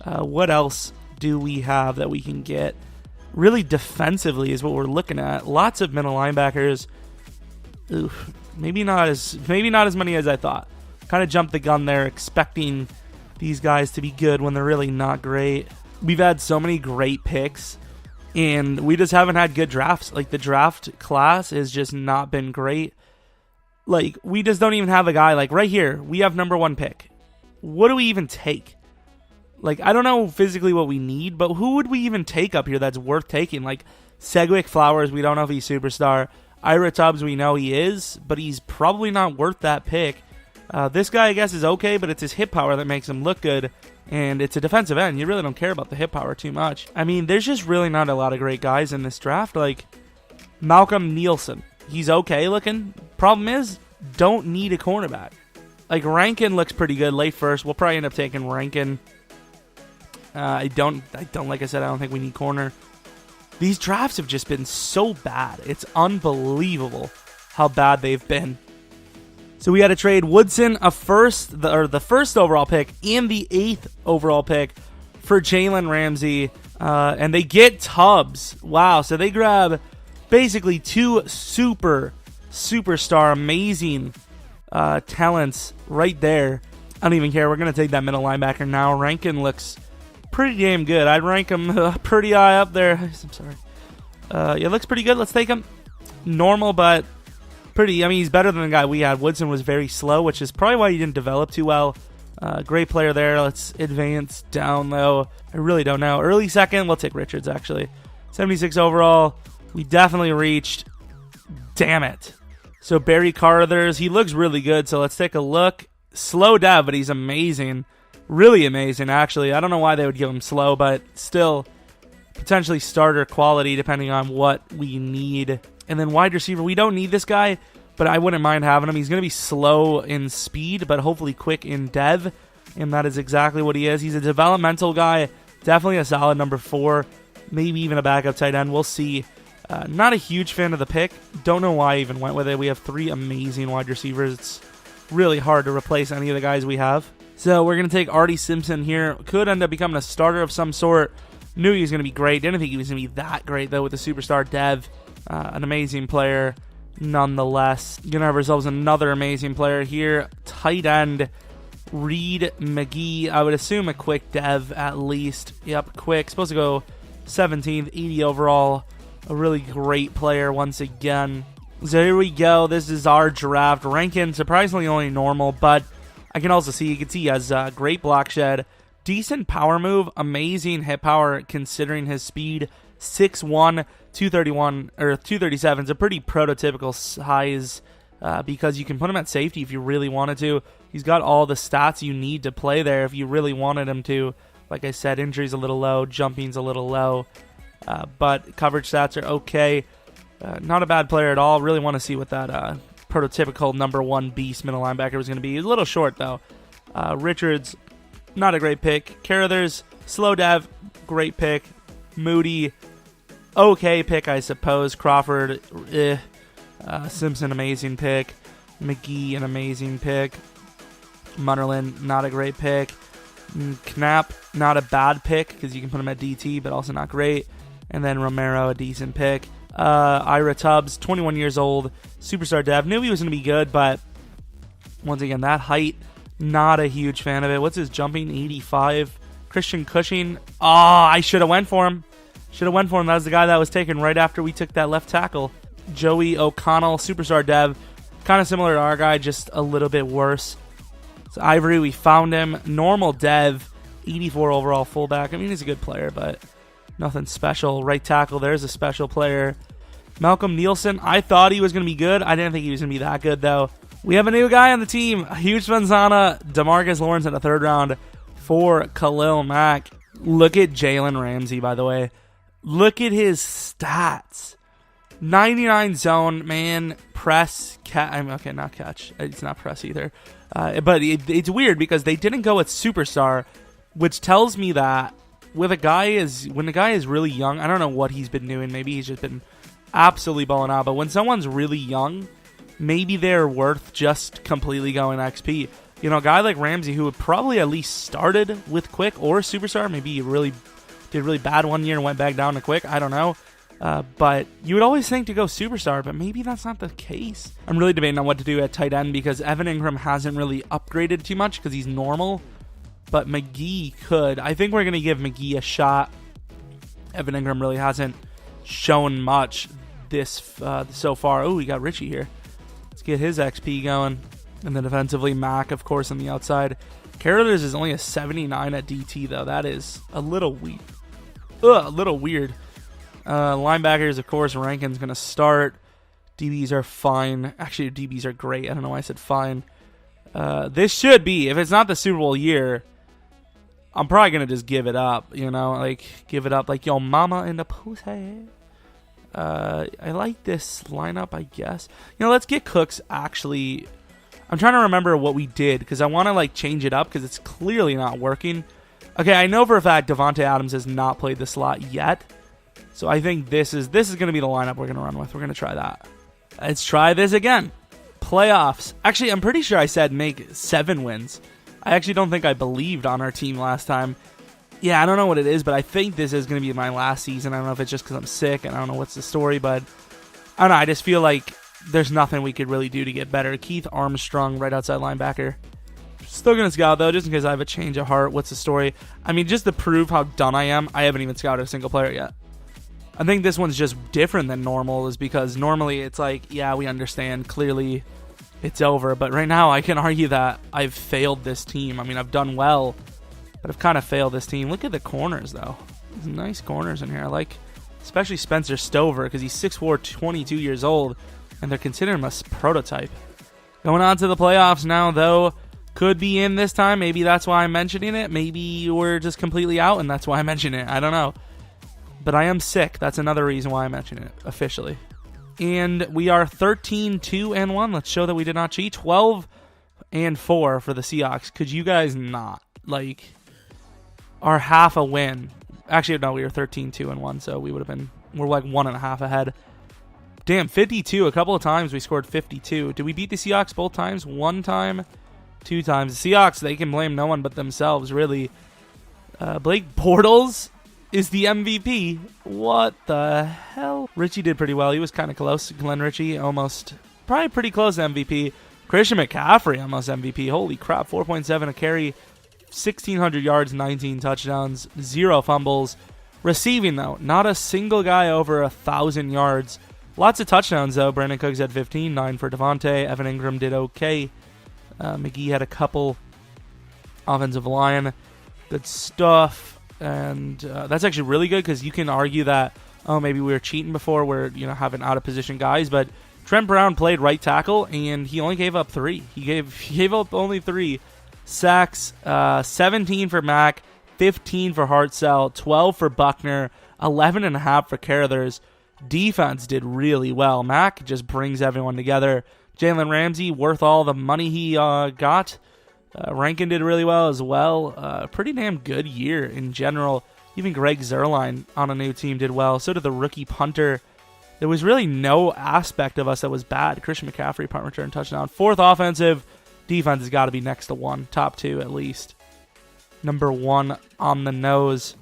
What else do we have that we can get? Really defensively is what we're looking at. Lots of middle linebackers. Oof, maybe not as many as I thought. Kind of jumped the gun there, expecting these guys to be good when they're really not great. We've had so many great picks, and we just haven't had good drafts. Like, the draft class has just not been great. Like, we just don't even have a guy. Like, right here, we have number 1 pick. What do we even take? Like, I don't know physically what we need, but who would we even take up here that's worth taking? Like, Segwick Flowers, we don't know if he's superstar. Ira Tubbs, we know he is, but he's probably not worth that pick. This guy, I guess, is okay, but it's his hip power that makes him look good, and it's a defensive end. You really don't care about the hip power too much. I mean, there's just really not a lot of great guys in this draft. Like, Malcolm Nielsen. He's okay looking. Problem is, don't need a cornerback. Like, Rankin looks pretty good late 1st. We'll probably end up taking Rankin. I don't like I said, I don't think we need corner. These drafts have just been so bad. It's unbelievable how bad they've been. So we had to trade Woodson, the first overall pick and the 8th overall pick for Jalen Ramsey. And they get Tubbs. Wow, so they grab basically 2 superstar, amazing talents right there. I don't even care. We're going to take that middle linebacker now. Rankin looks pretty damn good. I'd rank him pretty high up there. I'm sorry. Yeah, looks pretty good. Let's take him. Normal, but pretty. I mean, he's better than the guy we had. Woodson was very slow, which is probably why he didn't develop too well. Great player there. Let's advance down, though. I really don't know. Early second, we'll take Richards, actually. 76 overall. We definitely reached. Damn it. So Barry Carruthers, he looks really good, so let's take a look. Slow dev, but he's amazing. Really amazing, actually. I don't know why they would give him slow, but still potentially starter quality depending on what we need. And then wide receiver, we don't need this guy, but I wouldn't mind having him. He's going to be slow in speed, but hopefully quick in dev. and that is exactly what he is. He's a developmental guy, definitely a solid number 4, maybe even a backup tight end. We'll see. Not a huge fan of the pick. Don't know why I even went with it. We have 3 amazing wide receivers. It's really hard to replace any of the guys we have. So we're going to take Artie Simpson here. Could end up becoming a starter of some sort. Knew he was going to be great. Didn't think he was going to be that great, though, with the superstar dev. An amazing player, nonetheless. Going to have ourselves another amazing player here. Tight end, Reed McGee. I would assume a quick dev at least. Yep, quick. Supposed to go 17th, 80 overall. A really great player once again. So here we go. This is our draft. Ranking surprisingly only normal, but I can also see, you can see he has great block shed, decent power move, amazing hit power considering his speed. 6'1", 231 or 237 is a pretty prototypical size because you can put him at safety if you really wanted to. He's got all the stats you need to play there if you really wanted him to. Like I said, injury's a little low, jumping's a little low, but coverage stats are okay. Not a bad player at all. Really want to see what that prototypical number 1 beast middle linebacker was going to be. He's a little short, though. Richards, not a great pick. Carruthers, slow dev, great pick. Moody, okay pick, I suppose. Crawford, Simpson, amazing pick. McGee, an amazing pick. Munnerlin, not a great pick. Knapp, not a bad pick because you can put him at DT, but also not great. And then Romero, a decent pick. Ira Tubbs, 21 years old, superstar dev. Knew he was going to be good, but once again, that height, not a huge fan of it. What's his jumping? 85. Christian Cushing. Oh, I should have went for him. That was the guy that was taken right after we took that left tackle. Joey O'Connell, superstar dev. Kind of similar to our guy, just a little bit worse. So Ivory, we found him. Normal dev, 84 overall fullback. I mean, he's a good player, but nothing special. Right tackle, there's a special player. Malcolm Nielsen, I thought he was going to be good. I didn't think he was going to be that good, though. We have a new guy on the team. Huge Fanzana, DeMarcus Lawrence in the 3rd round for Khalil Mack. Look at Jalen Ramsey, by the way. Look at his stats. 99 zone, man. Press, okay, not catch. It's not press either. But it's weird because they didn't go with superstar, which tells me that when the guy is really young, I don't know what he's been doing. Maybe he's just been absolutely balling out. But when someone's really young, maybe they're worth just completely going XP. You know, a guy like Ramsey, who would probably at least started with quick or superstar, maybe he really did really bad one year and went back down to quick. I don't know. But you would always think to go superstar, but maybe that's not the case. I'm really debating on what to do at tight end because Evan Ingram hasn't really upgraded too much because he's normal. But McGee could. I think we're going to give McGee a shot. Evan Ingram really hasn't shown much this so far. Oh, we got Richie here. Let's get his XP going. And then defensively, Mack, of course, on the outside. Carruthers is only a 79 at DT, though. That is a little weak. A little weird. Linebackers, of course, Rankin's going to start. DBs are fine. Actually, DBs are great. I don't know why I said fine. This should be, if it's not the Super Bowl year, I'm probably going to just give it up, you know? Like, give it up like yo mama in the pussy. I like this lineup, I guess. You know, let's get Cooks actually. I'm trying to remember what we did because I want to, like, change it up because it's clearly not working. Okay, I know for a fact Devontae Adams has not played the slot yet. So I think this is going to be the lineup we're going to run with. We're going to try that. Let's try this again. Playoffs. Actually, I'm pretty sure I said make 7 wins. I actually don't think I believed on our team last time. Yeah, I don't know what it is, but I think this is going to be my last season. I don't know if it's just because I'm sick and I don't know what's the story, but I don't know. I just feel like there's nothing we could really do to get better. Keith Armstrong, right outside linebacker. Still going to scout, though, just in case I have a change of heart. What's the story? I mean, just to prove how done I am, I haven't even scouted a single player yet. I think this one's just different than normal is because normally it's like, yeah, we understand. Clearly, it's over. But right now, I can argue that I've failed this team. I mean, I've done well, but I've kind of failed this team. Look at the corners, though. There's nice corners in here. I like, especially Spencer Stover because he's 6'4", 22 years old, and they're considering him a prototype. Going on to the playoffs now, though. Could be in this time. Maybe that's why I'm mentioning it. Maybe we're just completely out, and that's why I mention it. I don't know. But I am sick. That's another reason why I mention it officially. And we are 13-2-1. Let's show that we did not cheat. 12-4 for the Seahawks. Could you guys not? like our half a win. Actually, no, we were 13-2-1, so we're like 1.5 ahead. Damn, 52. A couple of times we scored 52. Did we beat the Seahawks both times? One time, 2 times. The Seahawks, they can blame no one but themselves, really. Blake Bortles is the MVP. What the hell? Richie did pretty well. He was kind of close. Glenn Ritchie, probably pretty close to MVP. Christian McCaffrey, almost MVP. Holy crap, 4.7 a carry, 1,600 yards, 19 touchdowns, 0 fumbles. Receiving, though, not a single guy over 1,000 yards. Lots of touchdowns, though. Brandon Cooks had 15, 9 for Devontae. Evan Ingram did okay. McGee had a couple. Offensive line, good stuff. And that's actually really good because you can argue that, oh, maybe we were cheating before. We're, having out-of-position guys. But Trent Brown played right tackle, and he only gave up 3. He gave up only 3 sacks, 17 for Mack, 15 for Hartzell, 12 for Buckner, 11.5 for Carruthers. Defense did really well. Mack just brings everyone together. Jalen Ramsey, worth all the money he got. Rankin did really well as well. Pretty damn good year in general. Even Greg Zuerlein on a new team did well. So did the rookie punter. There was really no aspect of us that was bad. Christian McCaffrey, punt return, touchdown. 4th offensive. Defense has got to be next to 1. Top 2 at least. Number 1 on the nose.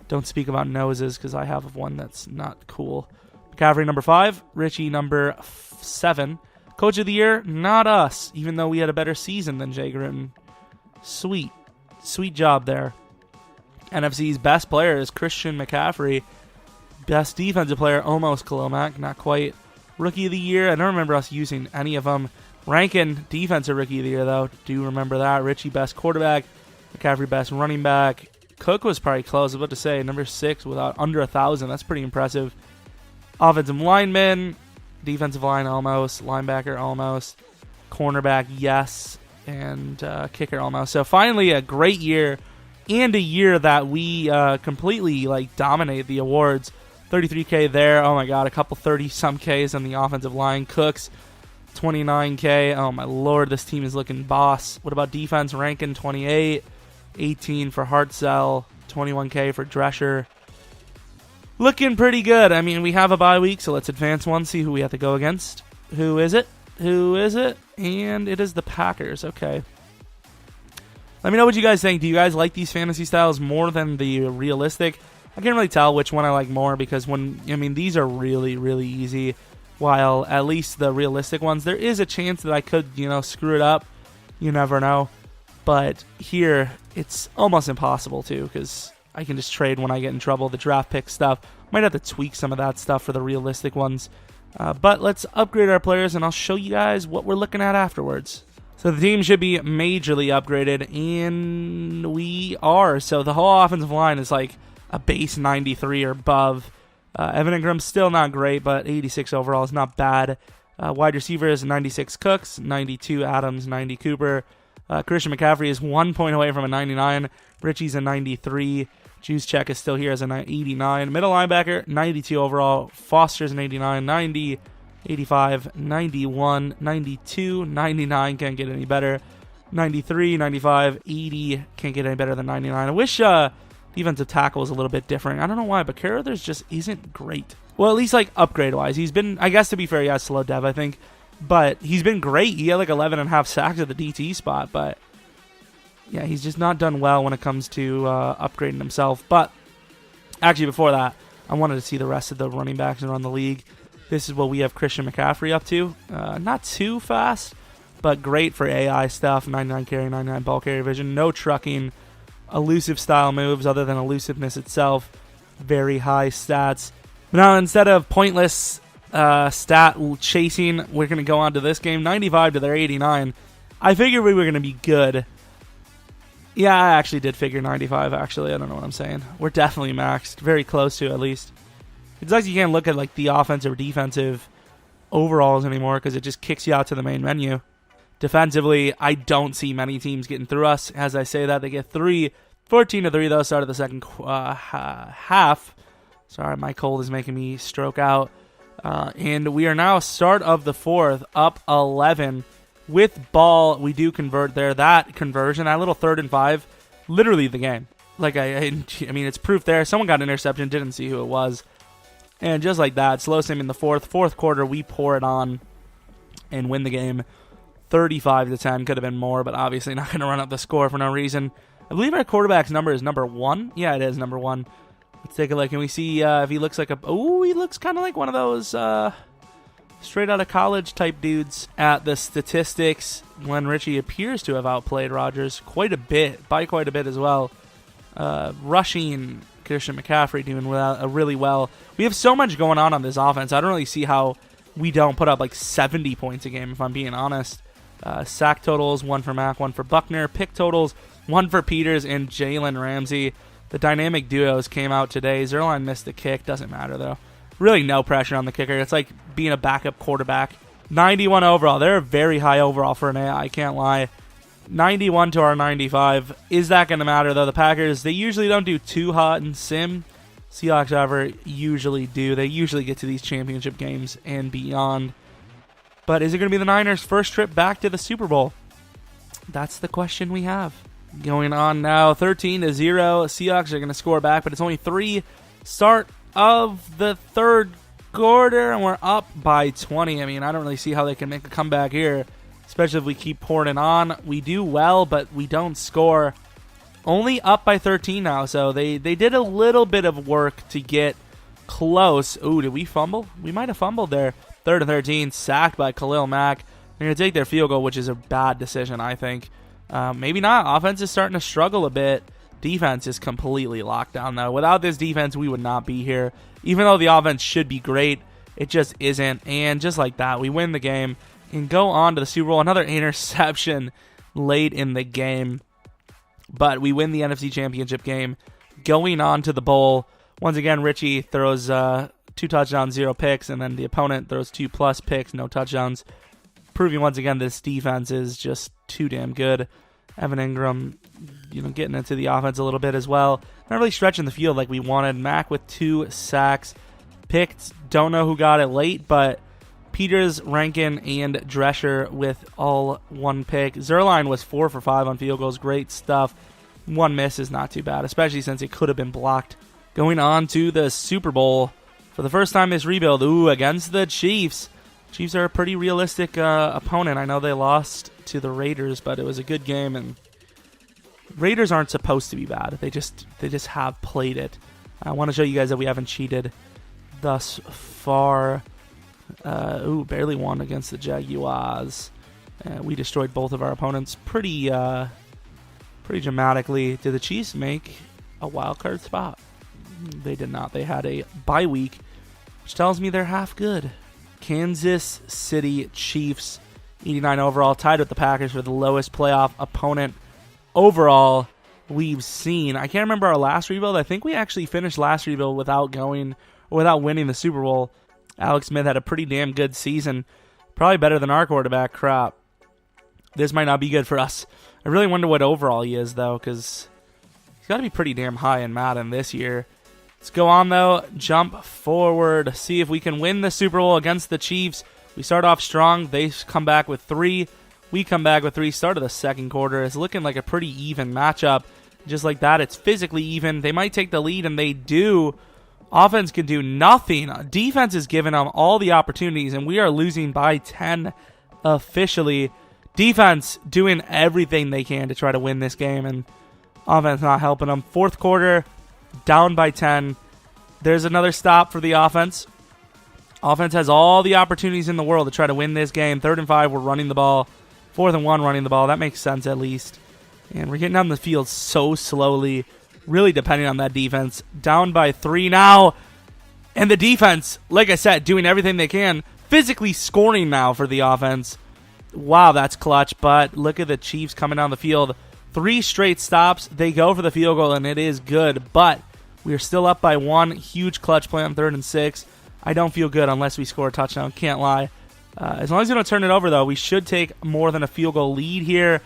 Don't speak about noses because I have one that's not cool. McCaffrey, number 5. Richie, number 7. Coach of the year, not us, even though we had a better season than Jay Gruden. Sweet job there. NFC's best player is Christian McCaffrey. Best defensive player, almost Khalil Mack, not quite. Rookie of the year, I don't remember us using any of them. Rankin, defensive rookie of the year, though. Do remember that. Richie, best quarterback. McCaffrey, best running back. Cook was probably close. I was about to say, number 6 without under 1,000. That's pretty impressive. Offensive lineman, defensive line almost, linebacker almost, cornerback yes, and kicker almost. So finally a great year, and a year that we completely dominate the awards. 33K there. Oh my god, a couple 30-some Ks on the offensive line. Cooks, 29K. Oh my lord, this team is looking boss. What about defense? Rankin, 28. 18 for Hartzell. 21K for Drescher. Looking pretty good. I mean, we have a bye week, so let's advance one, see who we have to go against. Who is it? And it is the Packers. Okay. Let me know what you guys think. Do you guys like these fantasy styles more than the realistic? I can't really tell which one I like more because these are really, really easy. While at least the realistic ones, there is a chance that I could, screw it up. You never know. But here, it's almost impossible to because I can just trade when I get in trouble. The draft pick stuff. Might have to tweak some of that stuff for the realistic ones. But let's upgrade our players, and I'll show you guys what we're looking at afterwards. So the team should be majorly upgraded, and we are. So the whole offensive line is like a base 93 or above. Evan Ingram's still not great, but 86 overall is not bad. Wide receivers, 96 Cooks, 92 Adams, 90 Cooper. Christian McCaffrey is 1 point away from a 99. Richie's a 93. Juszczyk is still here as an 89. Middle linebacker, 92 overall. Foster's an 89, 90, 85, 91, 92, 99. Can't get any better. 93, 95, 80. Can't get any better than 99. I wish defensive tackle was a little bit different. I don't know why, but Carruthers just isn't great. Well, at least upgrade-wise. He's been, I guess to be fair, he has slow dev, I think. But he's been great. He had 11.5 sacks at the DT spot, but yeah, he's just not done well when it comes to upgrading himself. But actually, before that, I wanted to see the rest of the running backs around the league. This is what we have Christian McCaffrey up to. Not too fast, but great for AI stuff. 99 carry, 99 ball carrier vision. No trucking. Elusive style moves other than elusiveness itself. Very high stats. Now, instead of pointless stat chasing, we're going to go on to this game. 95 to their 89. I figured we were going to be good. Yeah, I actually did figure 95, actually. I don't know what I'm saying. We're definitely maxed. Very close to, at least. It's like you can't look at the offensive or defensive overalls anymore because it just kicks you out to the main menu. Defensively, I don't see many teams getting through us. As I say that, they get 14-3, though, start of the second half. Sorry, my cold is making me stroke out. And we are now start of the fourth, up 11. With ball, we do convert there. That conversion, that little 3rd and 5, literally the game. Like, I mean, it's proof there. Someone got an interception, didn't see who it was. And just like that, slow sim in the fourth quarter, we pour it on and win the game 35-10. Could have been more, but obviously not going to run up the score for no reason. I believe our quarterback's number is number 1. Yeah, it is number 1. Let's take a look. Can we see if he looks like a... Oh, he looks kind of like one of those straight out of college type dudes. At the statistics, Glenn Ritchie appears to have outplayed Rodgers quite a bit, by quite a bit as well. Rushing, Christian McCaffrey doing really well. We have so much going on this offense. I don't really see how we don't put up like 70 points a game, if I'm being honest. Sack totals, 1 for Mack, 1 for Buckner. Pick totals, 1 for Peters and Jalen Ramsey. The dynamic duos came out today. Zerline missed the kick. Doesn't matter, though. Really no pressure on the kicker. It's like being a backup quarterback. 91 overall. They're very high overall for an AI. I can't lie. 91 to our 95. Is that going to matter, though? The Packers, they usually don't do too hot in sim. Seahawks, however, usually do. They usually get to these championship games and beyond. But is it going to be the Niners' first trip back to the Super Bowl? That's the question we have. Going on now, 13-0. Seahawks are going to score back, but it's only 3. Start of the third quarter, and we're up by 20. I mean, I don't really see how they can make a comeback here, especially if we keep pouring it on. We do well, but we don't score. Only up by 13 now, so they did a little bit of work to get close. Ooh, did we fumble? We might have fumbled there. 3rd and 13, sacked by Khalil Mack. They're going to take their field goal, which is a bad decision, I think. Maybe not. Offense is starting to struggle a bit. Defense is completely locked down, though. Without this defense, we would not be here. Even though the offense should be great, it just isn't. And just like that, we win the game and go on to the Super Bowl. Another interception late in the game. But we win the NFC Championship game. Going on to the bowl. Once again, Richie throws 2 touchdowns, 0 picks, and then the opponent throws 2+ picks, no touchdowns. Proving once again this defense is just too damn good. Evan Ingram, getting into the offense a little bit as well. Not really stretching the field like we wanted. Mack with 2 sacks. Picked, don't know who got it late, but Peters, Rankin, and Drescher with all 1 pick. Zerline was 4 for 5 on field goals. Great stuff. 1 miss is not too bad, especially since it could have been blocked. Going on to the Super Bowl. For the first time this rebuild, against the Chiefs. Chiefs are a pretty realistic opponent. I know they lost to the Raiders, but it was a good game, and Raiders aren't supposed to be bad. They just have played it. I want to show you guys that we haven't cheated thus far. Barely won against the Jaguars. We destroyed both of our opponents pretty dramatically. Did the Chiefs make a wild card spot? They did not. They had a bye week, which tells me they're half good. Kansas City Chiefs, 89 overall, tied with the Packers for the lowest playoff opponent overall we've seen. I can't remember our last rebuild. I think we actually finished last rebuild without winning the Super Bowl. Alex Smith had a pretty damn good season. Probably better than our quarterback. Crap. This might not be good for us. I really wonder what overall he is, though, because he's got to be pretty damn high in Madden this year. Let's go on, though. Jump forward. See if we can win the Super Bowl against the Chiefs. We start off strong. They come back with 3. We come back with 3. Start of the second quarter. It's looking like a pretty even matchup. Just like that, it's physically even. They might take the lead, and they do. Offense can do nothing. Defense is giving them all the opportunities, and we are losing by 10 officially. Defense doing everything they can to try to win this game, and offense not helping them. Fourth quarter, down by 10. There's another stop for the offense. Offense has all the opportunities in the world to try to win this game. 3rd and 5, we're running the ball. 4th and 1, running the ball. That makes sense at least. And we're getting down the field so slowly, really depending on that defense. Down by 3 now. And the defense, like I said, doing everything they can. Physically scoring now for the offense. Wow, that's clutch. But look at the Chiefs coming down the field. 3 straight stops. They go for the field goal, and it is good. But we are still up by 1. Huge clutch play on 3rd and 6. I don't feel good unless we score a touchdown. Can't lie. As long as we don't turn it over, though, we should take more than a field goal lead here.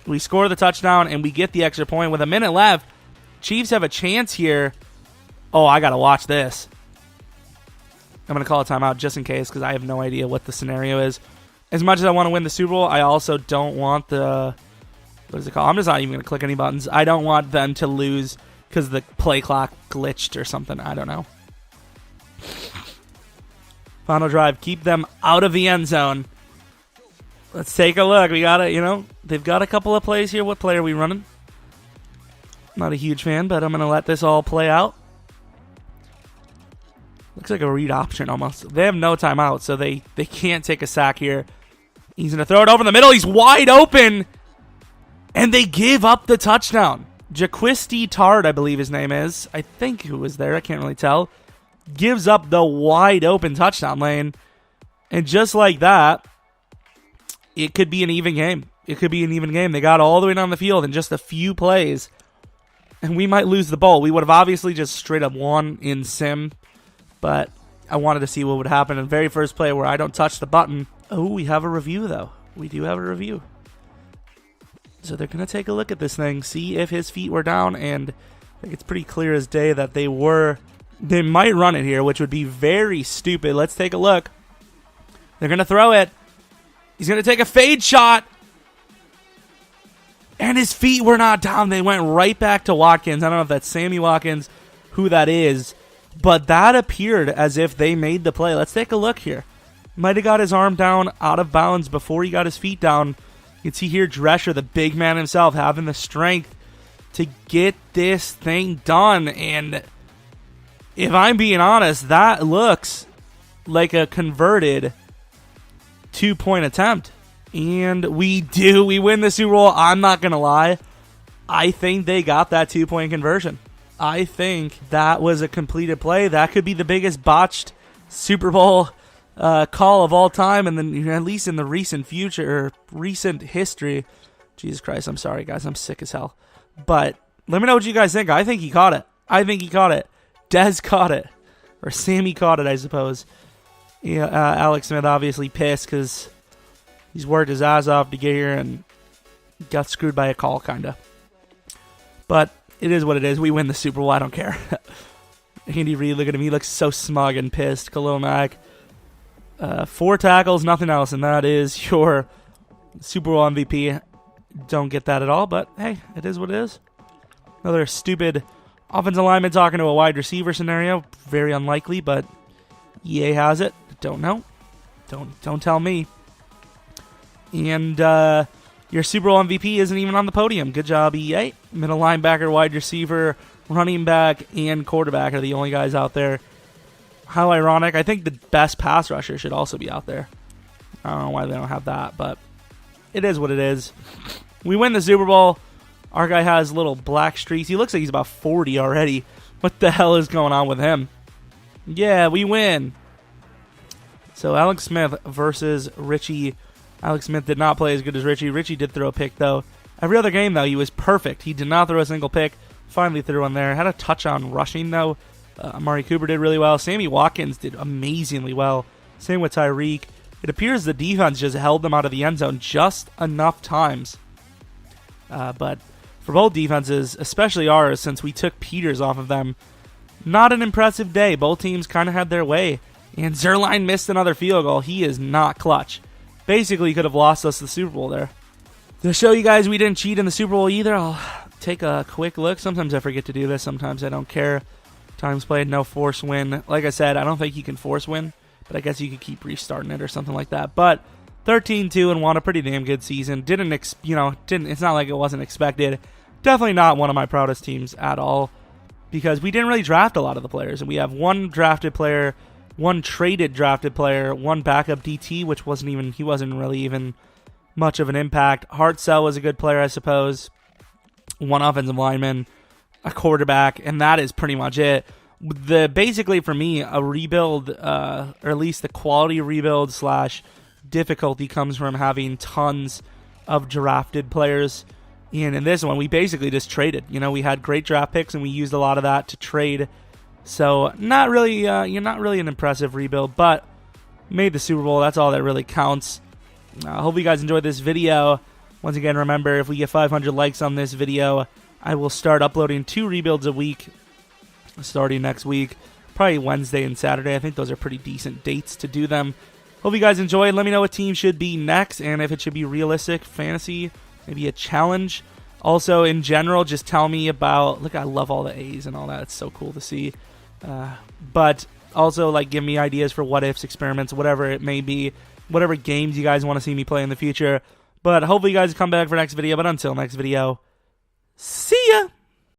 We score the touchdown, and we get the extra point. With a minute left, Chiefs have a chance here. Oh, I got to watch this. I'm going to call a timeout just in case because I have no idea what the scenario is. As much as I want to win the Super Bowl, I also don't want the what is it called? I'm just not even going to click any buttons. I don't want them to lose because the play clock glitched or something. I don't know. Final drive. Keep them out of the end zone. Let's take a look. We got it, they've got a couple of plays here. What play are we running? Not a huge fan, but I'm going to let this all play out. Looks like a read option almost. They have no timeout, so they can't take a sack here. He's going to throw it over the middle. He's wide open. And they give up the touchdown. Jaquisti Tard, I believe his name is. I think who was there. I can't really tell. Gives up the wide open touchdown lane. And just like that, it could be an even game. It could be an even game. They got all the way down the field in just a few plays. And we might lose the ball. We would have obviously just straight up won in sim. But I wanted to see what would happen in the very first play where I don't touch the button. Oh, we have a review, though. We do have a review. So they're going to take a look at this thing, see if his feet were down, and I think it's pretty clear as day that they were. They might run it here, which would be very stupid. Let's take a look. They're going to throw it. He's going to take a fade shot. And his feet were not down. They went right back to Watkins. I don't know if that's Sammy Watkins, who that is. But that appeared as if they made the play. Let's take a look here. Might have got his arm down out of bounds before he got his feet down. You can see here Drescher, the big man himself, having the strength to get this thing done. And if I'm being honest, that looks like a converted 2-point attempt. And we do. We win the Super Bowl. I'm not going to lie. I think they got that 2-point conversion. I think that was a completed play. That could be the biggest botched Super Bowl call of all time, and then at least in the recent future, or recent history. Jesus Christ, I'm sorry, guys. I'm sick as hell. But let me know what you guys think. I think he caught it. Dez caught it. Or Sammy caught it, I suppose. Yeah, Alex Smith obviously pissed because he's worked his ass off to get here and got screwed by a call, kind of. But it is what it is. We win the Super Bowl. I don't care. Andy Reid, look at him. He looks so smug and pissed. Khalil Mack. 4 tackles, nothing else, and that is your Super Bowl MVP. Don't get that at all, but hey, it is what it is. Another stupid offensive lineman talking to a wide receiver scenario. Very unlikely, but EA has it. Don't know. Don't tell me. And your Super Bowl MVP isn't even on the podium. Good job, EA. Middle linebacker, wide receiver, running back, and quarterback are the only guys out there. How ironic. I think the best pass rusher should also be out there. I don't know why they don't have that, but it is what it is. We win the Super Bowl. Our guy has little black streaks. He looks like he's about 40 already. What the hell is going on with him? Yeah, we win. So Alex Smith versus Richie. Alex Smith did not play as good as Richie. Richie did throw a pick, though. Every other game, though, he was perfect. He did not throw a single pick. Finally threw one there. Had a touch on rushing, though. Amari Cooper did really well. Sammy Watkins did amazingly well. Same with Tyreek. It appears the defense just held them out of the end zone just enough times. But for both defenses, especially ours, since we took Peters off of them, not an impressive day. Both teams kind of had their way. And Zerline missed another field goal. He is not clutch. Basically could have lost us the Super Bowl there. To show you guys we didn't cheat in the Super Bowl either, I'll take a quick look. Sometimes I forget to do this. Sometimes I don't care. Times played, no force win. Like I said, I don't think you can force win, but I guess you could keep restarting it or something like that. But 13-2-1, a pretty damn good season. It's not like it wasn't expected. Definitely not one of my proudest teams at all, because we didn't really draft a lot of the players, and we have one drafted player, one traded drafted player, one backup DT, which he wasn't really even much of an impact. Hartzell was a good player, I suppose. One offensive lineman, a quarterback, and that is pretty much it. Basically for me, a rebuild, or at least the quality rebuild / difficulty comes from having tons of drafted players. And in this one, we basically just traded. We had great draft picks, and we used a lot of that to trade. So not really an impressive rebuild, but made the Super Bowl. That's all that really counts. Hope you guys enjoyed this video. Once again, remember, if we get 500 likes on this video, I will start uploading 2 rebuilds a week starting next week. Probably Wednesday and Saturday. I think those are pretty decent dates to do them. Hope you guys enjoyed. Let me know what team should be next and if it should be realistic, fantasy, maybe a challenge. Also, in general, just tell me about, look, I love all the A's and all that. It's so cool to see. But also, like, give me ideas for what ifs, experiments, whatever it may be, whatever games you guys want to see me play in the future. But hopefully you guys come back for next video. But until next video, see ya!